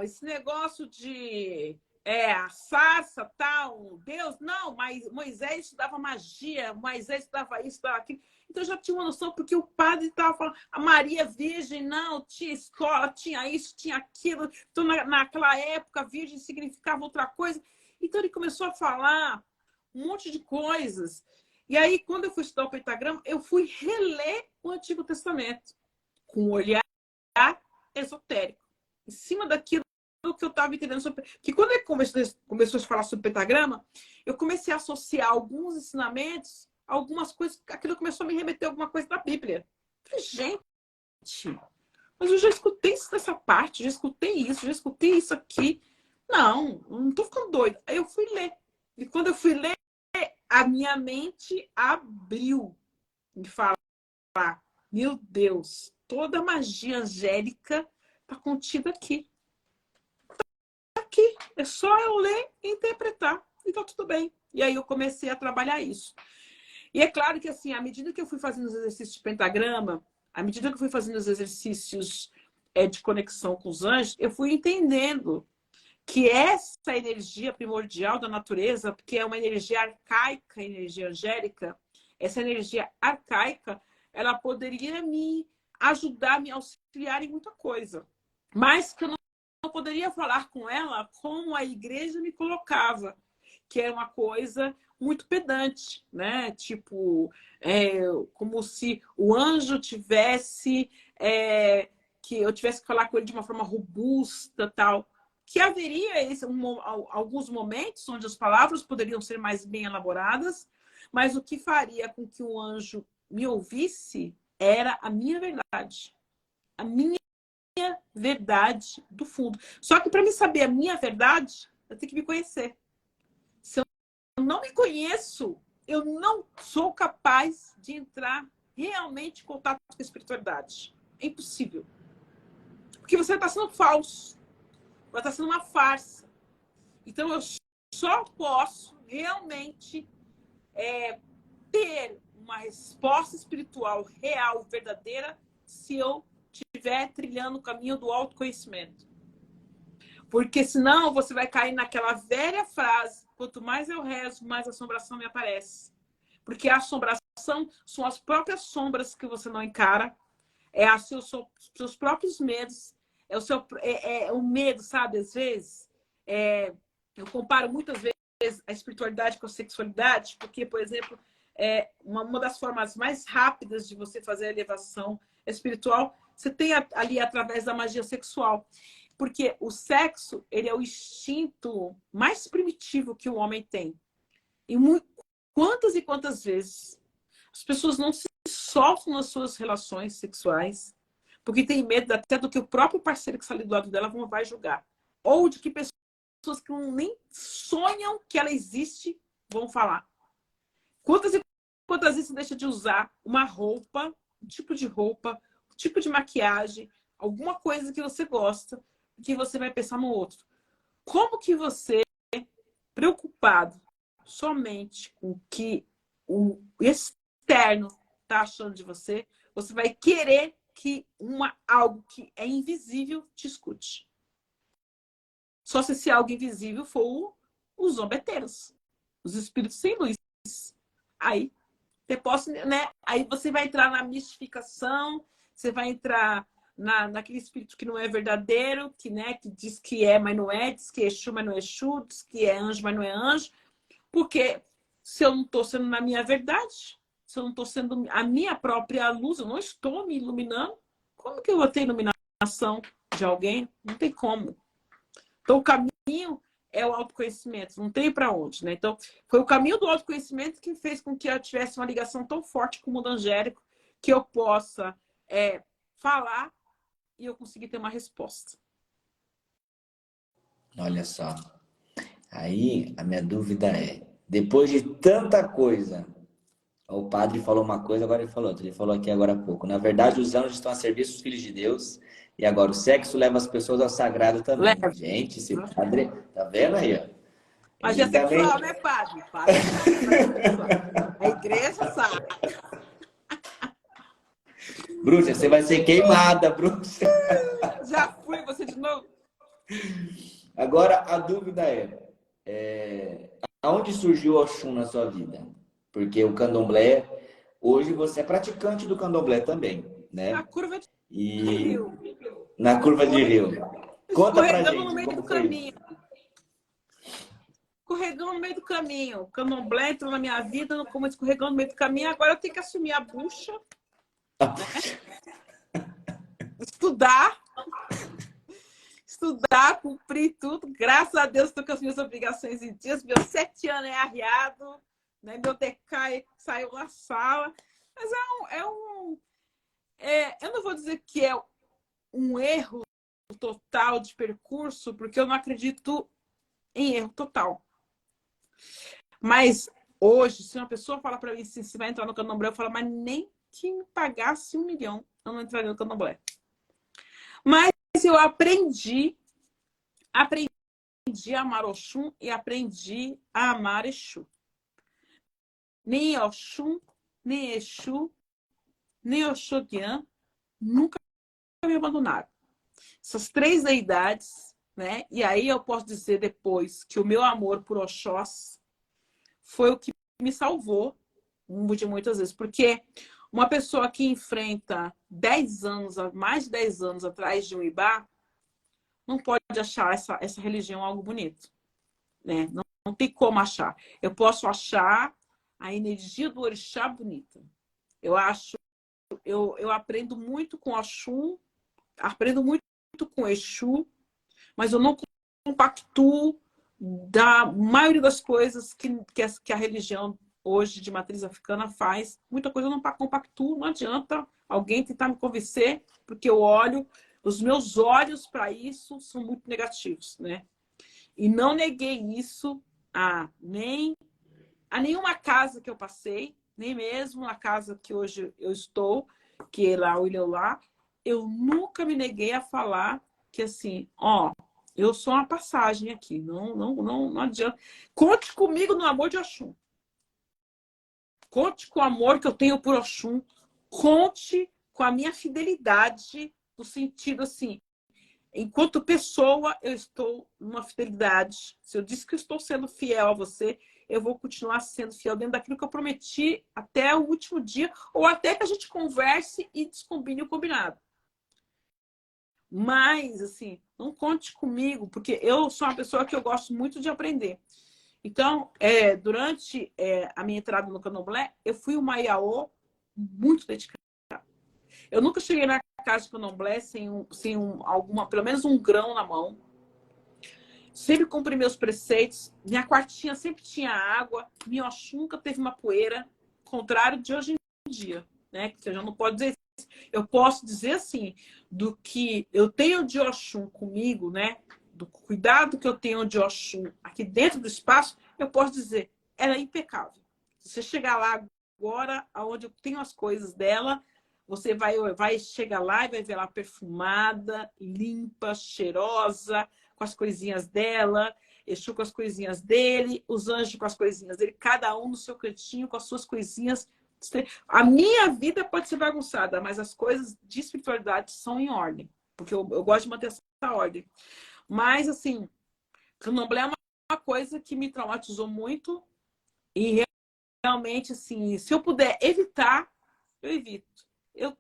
esse negócio de a sarça, tal, Deus, não, mas Moisés estudava magia, Moisés estudava isso, estudava aquilo. Então eu já tinha uma noção, porque o padre estava falando, a Maria Virgem, não, tinha escola, tinha isso, tinha aquilo. Então naquela época, virgem significava outra coisa. Então ele começou a falar um monte de coisas. E aí, quando eu fui estudar o pentagrama, eu fui reler o Antigo Testamento, com um olhar esotérico, em cima daquilo que eu estava entendendo sobre. Que quando ele começou a falar sobre pentagrama, eu comecei a associar alguns ensinamentos, algumas coisas, aquilo começou a me remeter a alguma coisa da Bíblia. Eu falei, gente, mas eu já escutei isso nessa parte, já escutei isso aqui. Não estou ficando doida. Aí eu fui ler. E quando eu fui ler, a minha mente abriu de falar, meu Deus, toda a magia angélica está contida aqui. Aqui. É só eu ler e interpretar. E tá tudo bem. E aí eu comecei a trabalhar isso. E é claro que, assim, à medida que eu fui fazendo os exercícios de pentagrama, à medida que eu fui fazendo os exercícios de conexão com os anjos, eu fui entendendo que essa energia primordial da natureza, que é uma energia arcaica, energia angélica, essa energia arcaica, ela poderia me ajudar, me auxiliar em muita coisa. Mas que eu não poderia falar com ela como a igreja me colocava, que é uma coisa muito pedante, né? Tipo, como se o anjo tivesse que eu tivesse que falar com ele de uma forma robusta, tal, que haveria alguns momentos onde as palavras poderiam ser mais bem elaboradas, mas o que faria com que o anjo me ouvisse era a minha verdade. A minha verdade do fundo. Só que para me saber a minha verdade, eu tenho que me conhecer. Se eu não me conheço, eu não sou capaz de entrar realmente em contato com a espiritualidade. É impossível. Porque você está sendo falso. Vai estar sendo uma farsa. Então, eu só posso realmente ter uma resposta espiritual real, verdadeira, se eu estiver trilhando o caminho do autoconhecimento. Porque senão você vai cair naquela velha frase: quanto mais eu rezo, mais assombração me aparece. Porque a assombração são as próprias sombras que você não encara, é os seus próprios medos, é o medo, sabe? Às vezes, eu comparo muitas vezes a espiritualidade com a sexualidade, porque, por exemplo, uma das formas mais rápidas de você fazer a elevação espiritual, você tem ali através da magia sexual. Porque o sexo, ele é o instinto mais primitivo que o homem tem. E quantas e quantas vezes as pessoas não se soltam nas suas relações sexuais porque tem medo até do que o próprio parceiro que está ali do lado dela vai julgar. Ou de que pessoas que nem sonham que ela existe vão falar. Quantas e quantas vezes você deixa de usar uma roupa, um tipo de roupa, um tipo de maquiagem, alguma coisa que você gosta, que você vai pensar no outro. Como que você, preocupado somente com o que o externo está achando de você, você vai querer que algo que é invisível te escute. Só se esse algo invisível for os zombeteiros, os espíritos sem luz. Aí aí você vai entrar na mistificação, você vai entrar naquele espírito que não é verdadeiro, que diz que é, mas não é, diz que é Exu, mas não é Exu, diz que é anjo, mas não é anjo. Porque se eu não estou sendo na minha verdade, se eu não estou sendo a minha própria luz, eu não estou me iluminando, como que eu vou ter iluminação de alguém? Não tem como. Então, o caminho é o autoconhecimento, não tem para onde, né? Então, foi o caminho do autoconhecimento que fez com que eu tivesse uma ligação tão forte com o mundo angélico, que eu possa falar e eu conseguir ter uma resposta. Olha só. Aí, a minha dúvida é, depois de tanta coisa, o padre falou uma coisa, agora ele falou outra. Ele falou aqui agora há pouco. Na verdade, os anjos estão a serviço dos filhos de Deus. E agora o sexo leva as pessoas ao sagrado também. Leva. Gente, esse padre... Tá vendo aí, ó? Mas é sexual, né, padre? Padre sabe, a igreja sabe. Bruxa, você vai ser queimada, bruxa. Já fui, você de novo. Agora, a dúvida aonde surgiu o Oxum na sua vida? Porque o candomblé, hoje você é praticante do candomblé também, né? Na curva de E rio. na curva de rio. Conta pra Escorregando gente no meio como do foi caminho. isso. Escorregando no meio do caminho. O candomblé entrou na minha vida como escorregando no meio do caminho. Agora eu tenho que assumir a bucha, estudar, cumprir tudo. Graças a Deus estou com as minhas obrigações em dias. Meus 7 anos é arriado, né? Meu decai saiu na sala. Mas eu não vou dizer que é um erro total de percurso, porque eu não acredito em erro total. Mas hoje, se uma pessoa fala para mim se vai entrar no candomblé, eu falo, mas nem que me pagasse 1 milhão, eu não entraria no candomblé. Mas eu aprendi a amar Oxum e aprendi a amar Exu. Nem Oxum, nem Exu, nem Oxodian nunca me abandonaram. Essas 3 deidades, né? E aí eu posso dizer depois que o meu amor por Oxós foi o que me salvou de muitas vezes. Porque uma pessoa que enfrenta 10 anos, mais de 10 anos atrás de um Ibá, não pode achar essa religião algo bonito, né? Não tem como achar. Eu posso achar a energia do orixá bonita. Eu aprendo muito com Oxum aprendo muito com Exu, mas eu não compactuo da maioria das coisas que a religião hoje de matriz africana faz. Muita coisa eu não compactuo, não adianta alguém tentar me convencer, porque eu olho, os meus olhos para isso são muito negativos, né? E não neguei isso a nenhuma casa que eu passei, nem mesmo na casa que hoje eu estou, que é lá o Ileuá, eu nunca me neguei a falar que assim, ó, eu sou uma passagem aqui, não adianta. Conte comigo no amor de Oxum. Conte com o amor que eu tenho por Oxum. Conte com a minha fidelidade, no sentido assim, enquanto pessoa, eu estou numa fidelidade. Se eu disse que eu estou sendo fiel a você, eu vou continuar sendo fiel dentro daquilo que eu prometi até o último dia, ou até que a gente converse e descombine o combinado. Mas, assim, não conte comigo, porque eu sou uma pessoa que eu gosto muito de aprender. Então, durante a minha entrada no Candomblé, eu fui uma Iaô muito dedicada. Eu nunca cheguei na casa de Candomblé sem pelo menos um grão na mão. Sempre cumpri meus preceitos. Minha quartinha sempre tinha água. Minha Oxum nunca teve uma poeira. Contrário de hoje em dia, né? Que eu já não posso dizer isso. Eu posso dizer assim, do que eu tenho de Oxum comigo, né? Do cuidado que eu tenho de Oxum aqui dentro do espaço, eu posso dizer, ela é impecável. Se você chegar lá agora, onde eu tenho as coisas dela, você vai chegar lá e vai ver ela perfumada, limpa, cheirosa, com as coisinhas dela, Exu com as coisinhas dele, os anjos com as coisinhas dele, cada um no seu cantinho com as suas coisinhas. A minha vida pode ser bagunçada, mas as coisas de espiritualidade são em ordem, porque eu gosto de manter essa ordem. Mas, assim, Candomblé é uma coisa que me traumatizou muito e realmente, assim, se eu puder evitar, eu evito.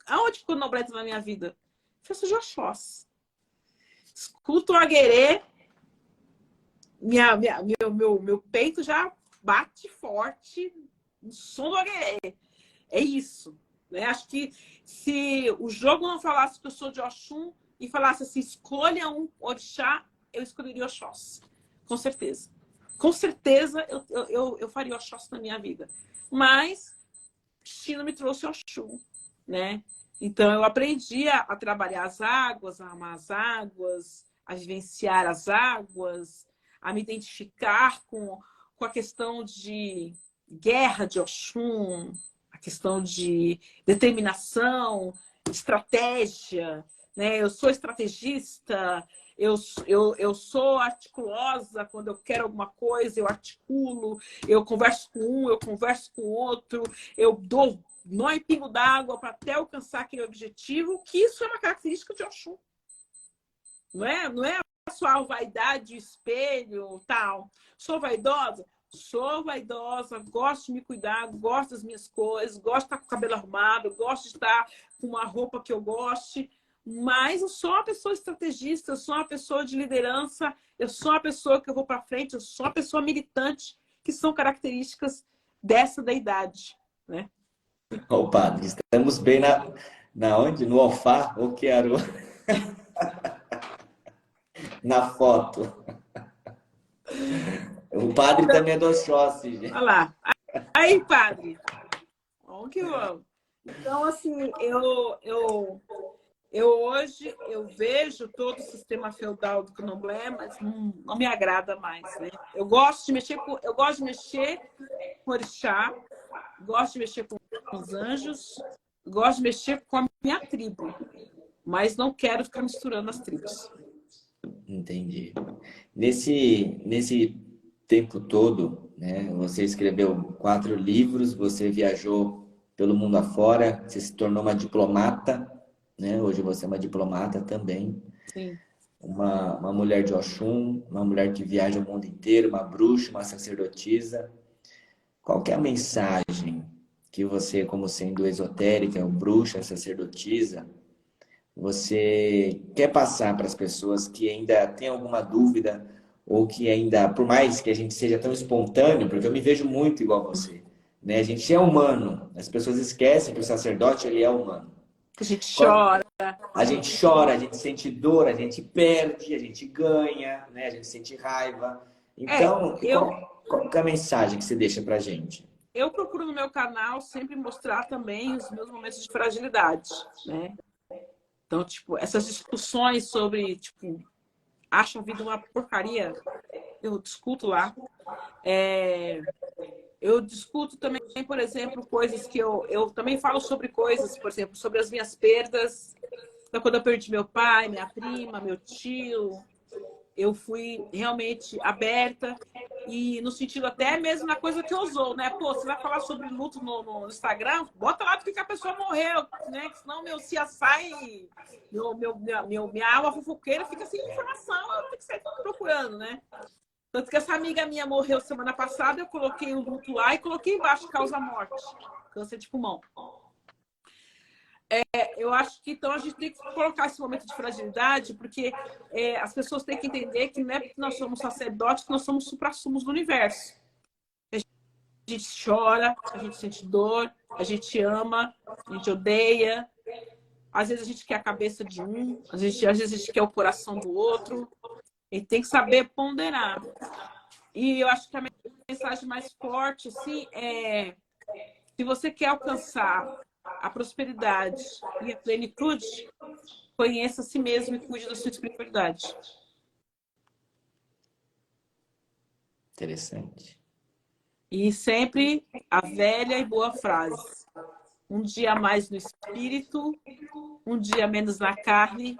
Aonde ficou o Candomblé na minha vida? Festa de Oxós. Escuto o aguerê, meu peito já bate forte no som do aguerê. É isso. Né? Acho que se o jogo não falasse que eu sou de Oxum e falasse assim, escolha um orixá, eu escolheria Oxós. Com certeza. Com certeza eu faria Oxós na minha vida. Mas China me trouxe Oxum, né? Então eu aprendi a trabalhar as águas, a amar as águas, a vivenciar as águas, a me identificar com a questão de guerra de Oxum, a questão de determinação, estratégia, né? Eu sou estrategista, eu sou articulosa quando eu quero alguma coisa, eu articulo, eu converso com um, eu converso com outro, eu dou nó em pingo d'água para até alcançar aquele objetivo, que isso é uma característica de Oxum. Não é só a vaidade, o espelho, tal. Sou vaidosa? Sou vaidosa, gosto de me cuidar, gosto das minhas coisas, gosto de estar com o cabelo arrumado, gosto de estar com uma roupa que eu goste, mas eu sou uma pessoa estrategista, eu sou uma pessoa de liderança, eu sou uma pessoa que eu vou para frente, eu sou uma pessoa militante, que são características dessa deidade, né? Ô, padre, estamos bem na onde? No Ofá, ou que era na foto. O padre também é do Oxóssi, gente. Olha lá. Aí, padre. Vamos que vamos. Então, assim, hoje eu vejo todo o sistema feudal do Candomblé, mas não me agrada mais, né? Eu gosto de mexer com orixá, gosto de mexer com os anjos, gosto de mexer com a minha tribo, mas não quero ficar misturando as tribos. Entendi. Nesse tempo todo, né, você escreveu 4 livros, você viajou pelo mundo afora, você se tornou uma diplomata, né? Hoje você é uma diplomata também. Sim. Uma mulher de Oxum, uma mulher que viaja o mundo inteiro, uma bruxa, uma sacerdotisa. Qual que é a mensagem que você, como sendo esotérica, bruxa, sacerdotisa, você quer passar para as pessoas que ainda têm alguma dúvida ou que ainda, por mais que a gente seja tão espontâneo, porque eu me vejo muito igual a você, né? A gente é humano, as pessoas esquecem que o sacerdote ele é humano. Que a gente chora. A gente chora, a gente sente dor, a gente perde, a gente ganha, né? A gente sente raiva. Então, qual que é a mensagem que você deixa pra gente? Eu procuro no meu canal sempre mostrar também os meus momentos de fragilidade, né? Então, tipo, essas discussões sobre, tipo, acho a vida uma porcaria, eu discuto lá. Eu discuto também, por exemplo, coisas que eu também falo sobre coisas, por exemplo, sobre as minhas perdas. Então, quando eu perdi meu pai, minha prima, meu tio, eu fui realmente aberta e no sentido até mesmo na coisa que usou, né? Pô, você vai falar sobre luto no Instagram, bota lá do que a pessoa morreu, né? Senão meu CSI, minha alma fofoqueira fica sem informação, eu tenho que sair procurando, né? Tanto que essa amiga minha morreu semana passada, eu coloquei o luto lá e coloquei embaixo causa morte, câncer de pulmão. Eu acho que então a gente tem que colocar esse momento de fragilidade, porque as pessoas têm que entender que não é porque nós somos sacerdotes que nós somos suprassumos do universo. A gente chora, a gente sente dor, a gente ama, a gente odeia. Às vezes a gente quer a cabeça de um, às vezes a gente quer o coração do outro. E tem que saber ponderar. E eu acho que a mensagem mais forte, assim, é: se você quer alcançar a prosperidade e a plenitude, conheça a si mesmo e cuide da sua espiritualidade. Interessante. E sempre a velha e boa frase: um dia a mais no espírito, um dia menos na carne,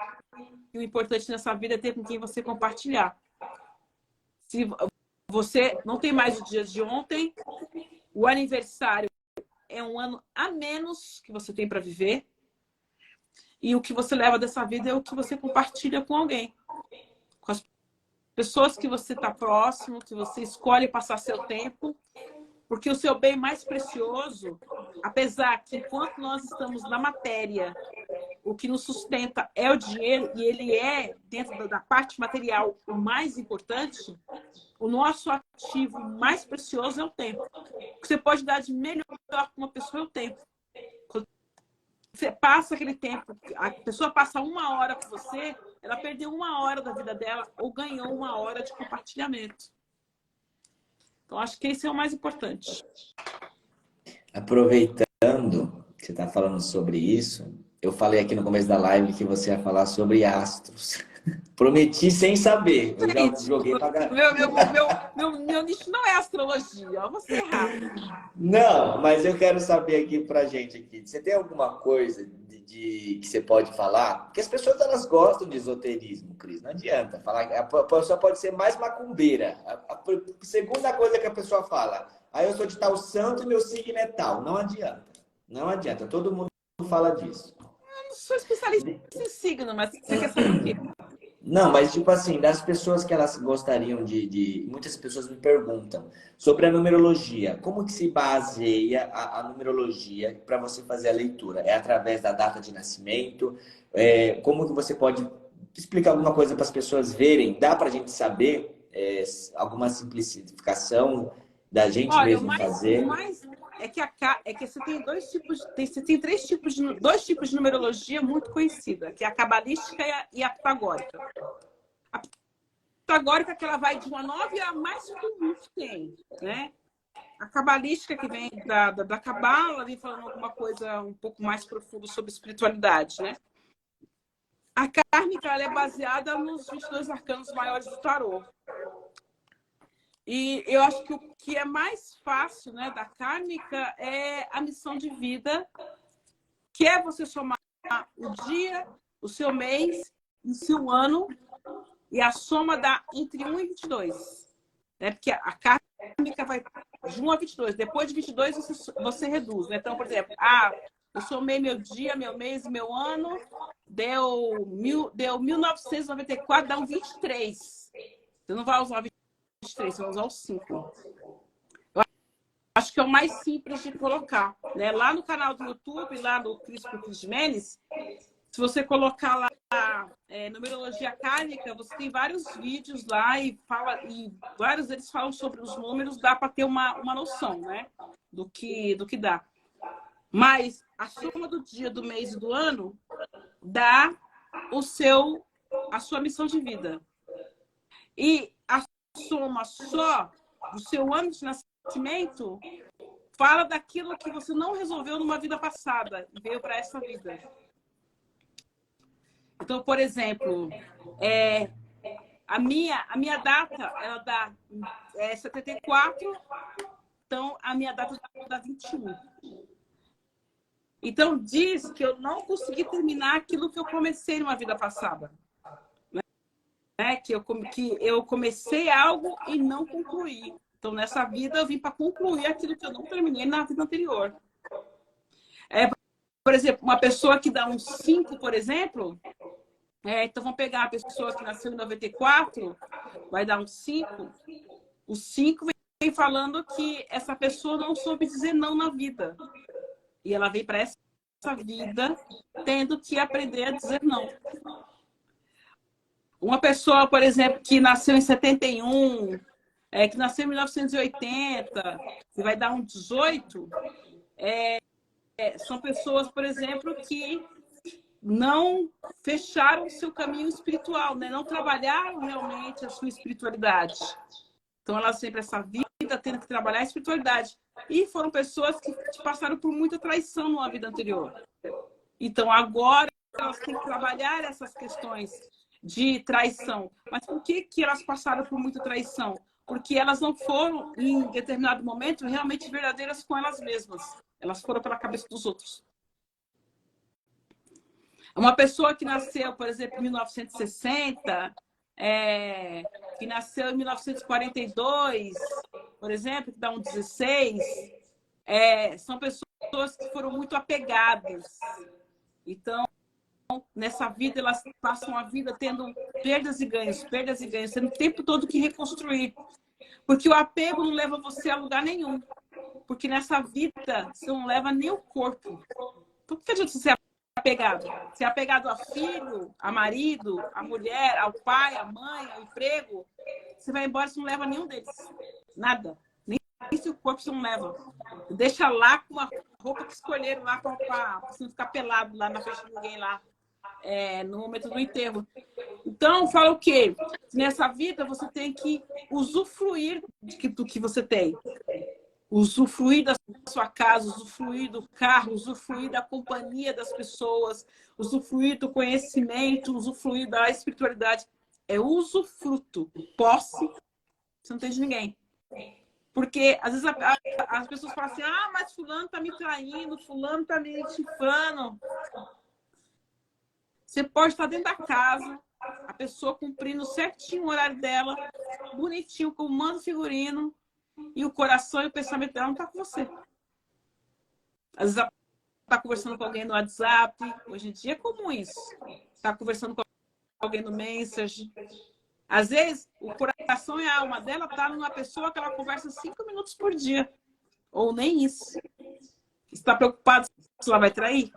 e o importante nessa vida é ter com quem você compartilhar. Se você não tem mais o dia de ontem, o aniversário é um ano a menos que você tem para viver. E o que você leva dessa vida é o que você compartilha com alguém. Com as pessoas que você está próximo, que você escolhe passar seu tempo. Porque o seu bem mais precioso, apesar que enquanto nós estamos na matéria, o que nos sustenta é o dinheiro, e ele é, dentro da parte material, o mais importante, o nosso ativo mais precioso é o tempo. O que você pode dar de melhor para uma pessoa é o tempo. Quando você passa aquele tempo, a pessoa passa 1 hora com você, ela perdeu 1 hora da vida dela ou ganhou 1 hora de compartilhamento. Então, acho que esse é o mais importante. Aproveitando que você está falando sobre isso, eu falei aqui no começo da live que você ia falar sobre astros. Prometi sem saber. Eu já Gente, joguei para meu nicho não é astrologia. Eu vou ser errado. Não, mas eu quero saber aqui pra gente aqui. Você tem alguma coisa que você pode falar? Porque as pessoas elas gostam de esoterismo, Cris. Não adianta falar. A pessoa pode ser mais macumbeira. A segunda coisa que a pessoa fala, eu sou de tal santo e meu signo é tal. Não adianta. Não adianta. Todo mundo fala disso. Eu não sou especialista em signo, mas você quer saber o quê? Não, mas tipo assim, das pessoas que elas gostariam muitas pessoas me perguntam sobre a numerologia. Como que se baseia a numerologia para você fazer a leitura? É através da data de nascimento? Como que você pode explicar alguma coisa para as pessoas verem? Dá para a gente saber alguma simplificação da gente Olha, mesmo fazer? o mais é que você tem você tem dois tipos de numerologia muito conhecida, que é a cabalística e a pitagórica. A pitagórica que ela vai de 1 a 9 é a mais comum que tem, né? A cabalística que vem da cabala, vem falando alguma coisa um pouco mais profunda sobre espiritualidade, né? A kármica ela é baseada nos 22 arcanos maiores do tarô. E eu acho que o que é mais fácil, né, da kármica é a missão de vida, que é você somar o dia, o seu mês, o seu ano, e a soma dá entre 1 e 22. Né? Porque a kármica vai de 1 a 22. Depois de 22, você reduz. Né? Então, por exemplo, eu somei meu dia, meu mês e meu ano, deu 1994, dá um 23. Você não vai usar 23, você vai usar o 5. Eu acho que é o mais simples de colocar. Né? Lá no canal do YouTube, lá no Cris Jimenez, se você colocar lá numerologia kármica, você tem vários vídeos lá e vários deles falam sobre os números, dá para ter uma noção, né? do que dá. Mas a soma do dia, do mês e do ano dá a sua missão de vida. E a soma só do seu ano de nascimento fala daquilo que você não resolveu numa vida passada e veio para essa vida. Então, por exemplo, a minha data, ela dá 74, então a minha data dá 21. Então, diz que eu não consegui terminar aquilo que eu comecei numa vida passada. Né? Que eu comecei algo e não concluí. Então, nessa vida, eu vim para concluir aquilo que eu não terminei na vida anterior. Por exemplo, uma pessoa que dá um 5, por exemplo, então vamos pegar a pessoa que nasceu em 94, vai dar um 5. O 5 vem falando que essa pessoa não soube dizer não na vida. E ela vem para essa vida tendo que aprender a dizer não. Uma pessoa, por exemplo, que nasceu em 71, que nasceu em 1980, que vai dar um 18, são pessoas, por exemplo, que não fecharam o seu caminho espiritual, né? Não trabalharam realmente a sua espiritualidade. Então, elas sempre essa vida tendo que trabalhar a espiritualidade. E foram pessoas que passaram por muita traição numa vida anterior. Então, agora, elas têm que trabalhar essas questões de traição. Mas por que elas passaram por muita traição? Porque elas não foram, em determinado momento, realmente verdadeiras com elas mesmas. Elas foram pela cabeça dos outros. Uma pessoa que nasceu, por exemplo, em 1960, que nasceu em 1942, por exemplo, que dá um 16, são pessoas que foram muito apegadas. Então, nessa vida, elas passam a vida tendo perdas e ganhos, tendo o tempo todo que reconstruir. Porque o apego não leva você a lugar nenhum. Porque nessa vida, você não leva nem o corpo. Por que adianta você ser apegado? Ser apegado a filho, a marido, a mulher, ao pai, à mãe, ao emprego, você vai embora, você não leva nenhum deles. Nada. Nem se o corpo você não leva. Deixa lá com a roupa que escolheram lá para você não ficar pelado lá na frente de ninguém lá. No momento do enterro. Então, fala o quê? Nessa vida, você tem que usufruir do que você tem. Usufruir da sua casa, usufruir do carro, usufruir da companhia das pessoas, usufruir do conhecimento, usufruir da espiritualidade. É usufruto. Posse, você não tem de ninguém. Porque, às vezes, as pessoas falam assim, mas fulano tá me traindo, fulano tá me chifrando. Você pode estar dentro da casa, a pessoa cumprindo certinho o horário dela, bonitinho, com o mando figurino, e o coração e o pensamento dela não está com você. Às vezes ela está conversando com alguém no WhatsApp, hoje em dia é comum isso. Está conversando com alguém no Messenger. Às vezes, o coração e a alma dela está numa pessoa que ela conversa 5 minutos por dia. Ou nem isso. Está preocupado se ela vai trair?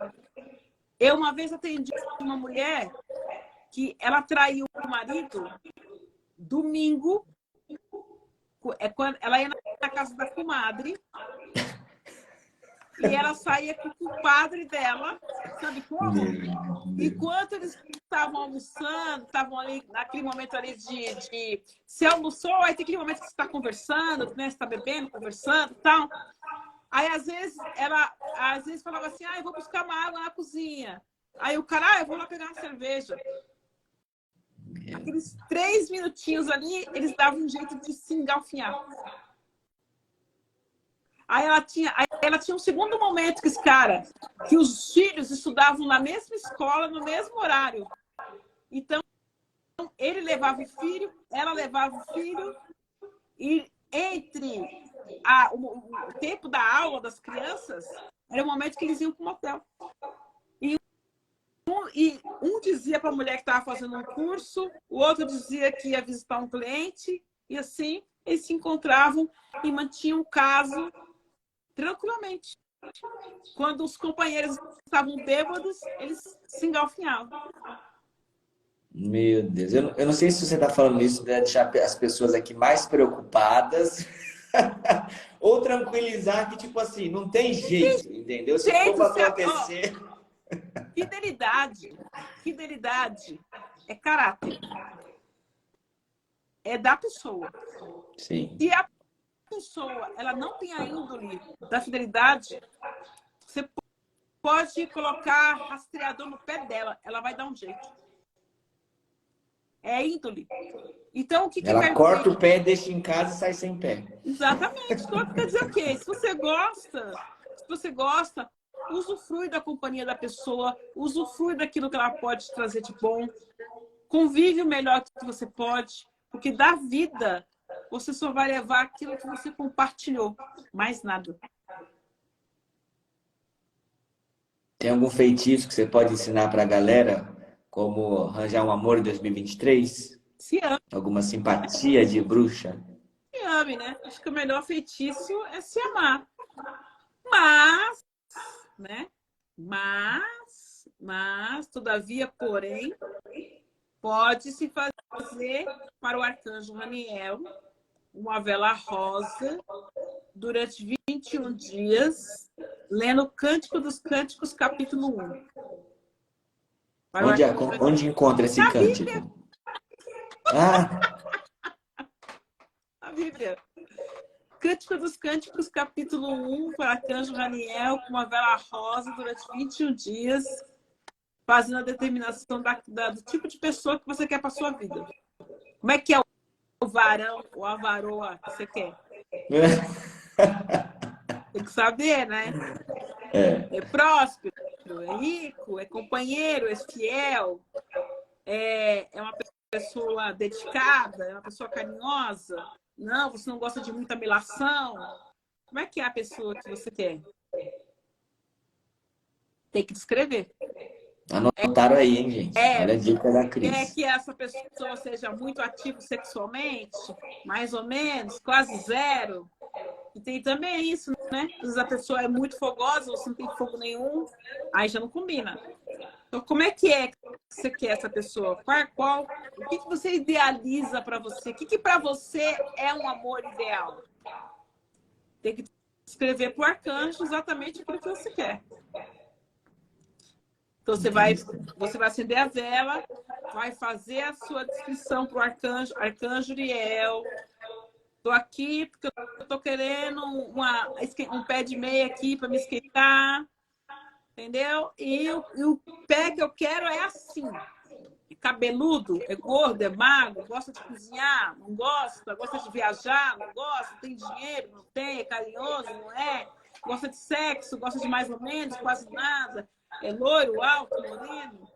Eu uma vez atendi uma mulher que ela traiu o marido domingo, quando ela ia na casa da comadre e ela saía com o padre dela, sabe como? Enquanto eles estavam almoçando, estavam ali naquele momento ali de se almoçou, aí tem aquele momento que você está conversando, né? Você está bebendo, conversando e tal. Aí, às vezes, ela falava assim, eu vou buscar uma água na cozinha. Aí o cara, eu vou lá pegar uma cerveja. Aqueles 3 minutinhos ali, eles davam um jeito de se engalfinhar. Aí ela tinha um segundo momento com esse cara, que os filhos estudavam na mesma escola, no mesmo horário. Então, ele levava o filho, ela levava o filho, e entre o tempo da aula das crianças, era o momento que eles iam para o motel. E um dizia para a mulher que estava fazendo um curso, o outro dizia que ia visitar um cliente, e assim eles se encontravam e mantinham o caso tranquilamente. Quando os companheiros estavam bêbados, eles se engalfinhavam. Meu Deus, eu não sei se você está falando isso, né, deixar as pessoas aqui mais preocupadas Ou tranquilizar que, tipo assim, não tem jeito, entendeu? Se for Jeito, para acontecer... fidelidade. Fidelidade é caráter. É da pessoa. Sim. Se a pessoa ela não tem a índole da fidelidade, você pode colocar rastreador no pé dela, ela vai dar um jeito. É índole. Então, o que Ela quer corta dizer? o pé, deixa em casa e sai sem pé. Exatamente. Então, quer dizer o quê? Se você gosta, usufrui da companhia da pessoa, usufrui daquilo que ela pode te trazer de bom, convive o melhor que você pode, porque da vida você só vai levar aquilo que você compartilhou, mais nada. Tem algum feitiço que você pode ensinar para a galera? Como arranjar um amor em 2023? Se ame, Alguma simpatia de bruxa? se ame, né? Acho que o melhor feitiço é se amar. Mas, né? Todavia, porém, pode-se fazer para o arcanjo Raniel uma vela rosa durante 21 dias, lendo o Cântico dos Cânticos, capítulo 1. Para o Onde, arcanjo Raniel. onde encontra esse Na cântico? Bíblia, Ah, na Bíblia. Cântico dos Cânticos, capítulo 1, para o arcanjo Raniel, com uma vela rosa durante 21 dias, fazendo a determinação do tipo de pessoa que você quer para sua vida. Como é que é o varão ou a varoa que você quer? Tem que saber, né? É próspero, é rico, é companheiro, é fiel, é uma pessoa dedicada, é uma pessoa carinhosa. Não, você não gosta de muita melação. Como é que é a pessoa que você quer? Tem que descrever. anotaram aí, hein, gente? Olha a dica da Quer Cris. que essa pessoa seja muito ativa sexualmente? Mais ou menos? Quase zero? E tem também isso, né? Às vezes a pessoa é muito fogosa, você não tem fogo nenhum, aí já não combina. Então, como é que você quer essa pessoa? O que você idealiza para você? O que para você é um amor ideal? Tem que escrever para o arcanjo exatamente aquilo que você quer. Então, você vai acender a vela, vai fazer a sua descrição para o arcanjo Uriel. Estou aqui porque eu estou querendo um pé de meia aqui para me esquentar, entendeu? E o pé que eu quero é assim. É cabeludo, é gordo, é magro, gosta de cozinhar, não gosta, gosta de viajar, não gosta, tem dinheiro, não tem, é carinhoso, não é, gosta de sexo, gosta de mais ou menos, quase nada, é loiro, alto, moreno,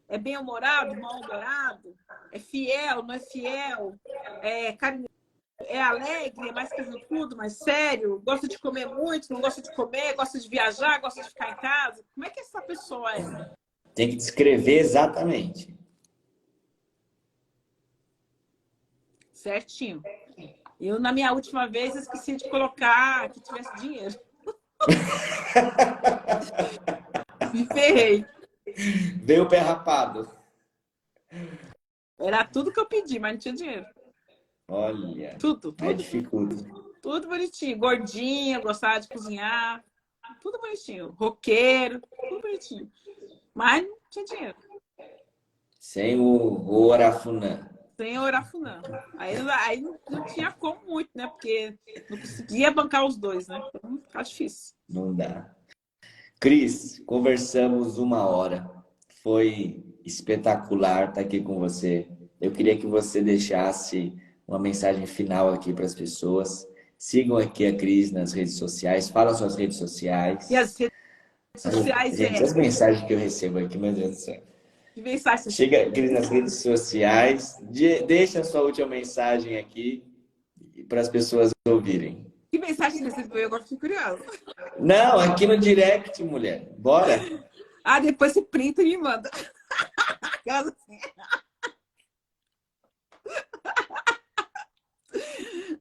é bem-humorado, mal-humorado, é fiel, não é fiel, é carinhoso, é alegre, é mais carrancudo, mais sério, gosta de comer muito, não gosta de comer, gosta de viajar, gosta de ficar em casa. Como é que essa pessoa é? Tem que descrever exatamente. Certinho. Eu, na minha última vez, esqueci de colocar que tivesse dinheiro. Me ferrei. Veio o pé rapado. Era tudo que eu pedi, mas não tinha dinheiro. Olha, Tudo. aí dificulta. Tudo bonitinho. Gordinho, gostava de cozinhar. Tudo bonitinho. Roqueiro, tudo bonitinho. Mas não tinha dinheiro. Sem o Orafunã. Sem Orafunã. Aí não tinha como muito, né? Porque não conseguia bancar os dois, né? Então fica difícil. Não dá. Cris, conversamos 1 hora. Foi espetacular estar aqui com você. Eu queria que você deixasse uma mensagem final aqui para as pessoas. Sigam aqui a Cris nas redes sociais. Fala suas redes sociais. E as redes sociais Gente, as mensagens que eu recebo aqui, meu Deus do céu. Que mensagem? Chega, Cris, nas redes sociais. Deixa a sua última mensagem aqui para as pessoas ouvirem. Que mensagem você recebeu? Agora fiquei curiosa. Não, aqui no direct, mulher. Bora. Ah, depois você printa e me manda.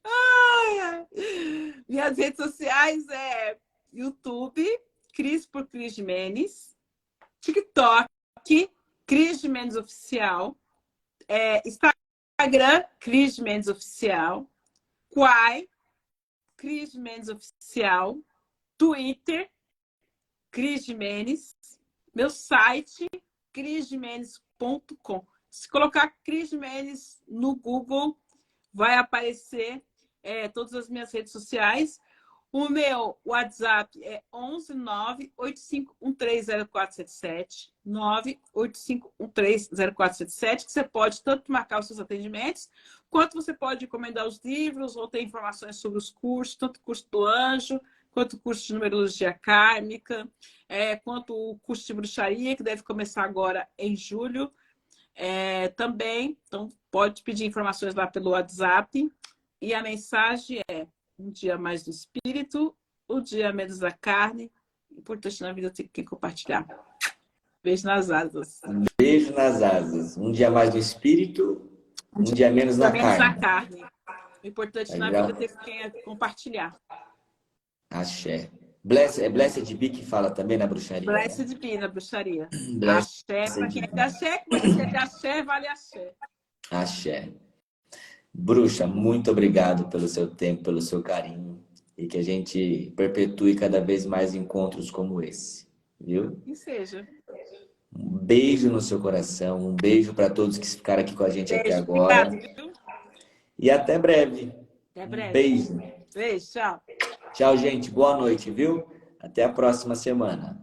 Ai, ai. Minhas redes sociais é YouTube, Cris por Cris Jimenez, TikTok, Cris Jimenez Oficial, Instagram, Cris Jimenez Oficial, Quai, Cris Mendes Oficial, Twitter, Cris Mendes, meu site, crismendes.com. Se colocar Cris Mendes no Google, vai aparecer todas as minhas redes sociais. O meu WhatsApp é 11 985130477, 985130477, que você pode tanto marcar os seus atendimentos, quanto você pode encomendar os livros, ou ter informações sobre os cursos, tanto o curso do anjo, quanto o curso de numerologia kármica, quanto o curso de bruxaria, que deve começar agora em julho. Também, então, pode pedir informações lá pelo WhatsApp. E a mensagem é: um dia mais do espírito, um dia menos da carne. Importante na vida ter quem compartilhar. Beijo nas asas. Beijo nas asas. Um dia mais do espírito, um dia menos na carne. O importante na vida é ter quem compartilhar. Axé. É Blessed Bee que fala também na bruxaria. Blessed Bee na bruxaria. Axé, para quem é de axé, mas se é de axé, vale axé. Axé. Bruxa, muito obrigado pelo seu tempo, pelo seu carinho. E que a gente perpetue cada vez mais encontros como esse. Viu? Que seja. Um beijo no seu coração. Um beijo para todos que ficaram aqui com a gente até agora. Obrigado, viu? E até breve. Até breve. Beijo. Beijo, tchau. Tchau, gente. Boa noite, viu? Até a próxima semana.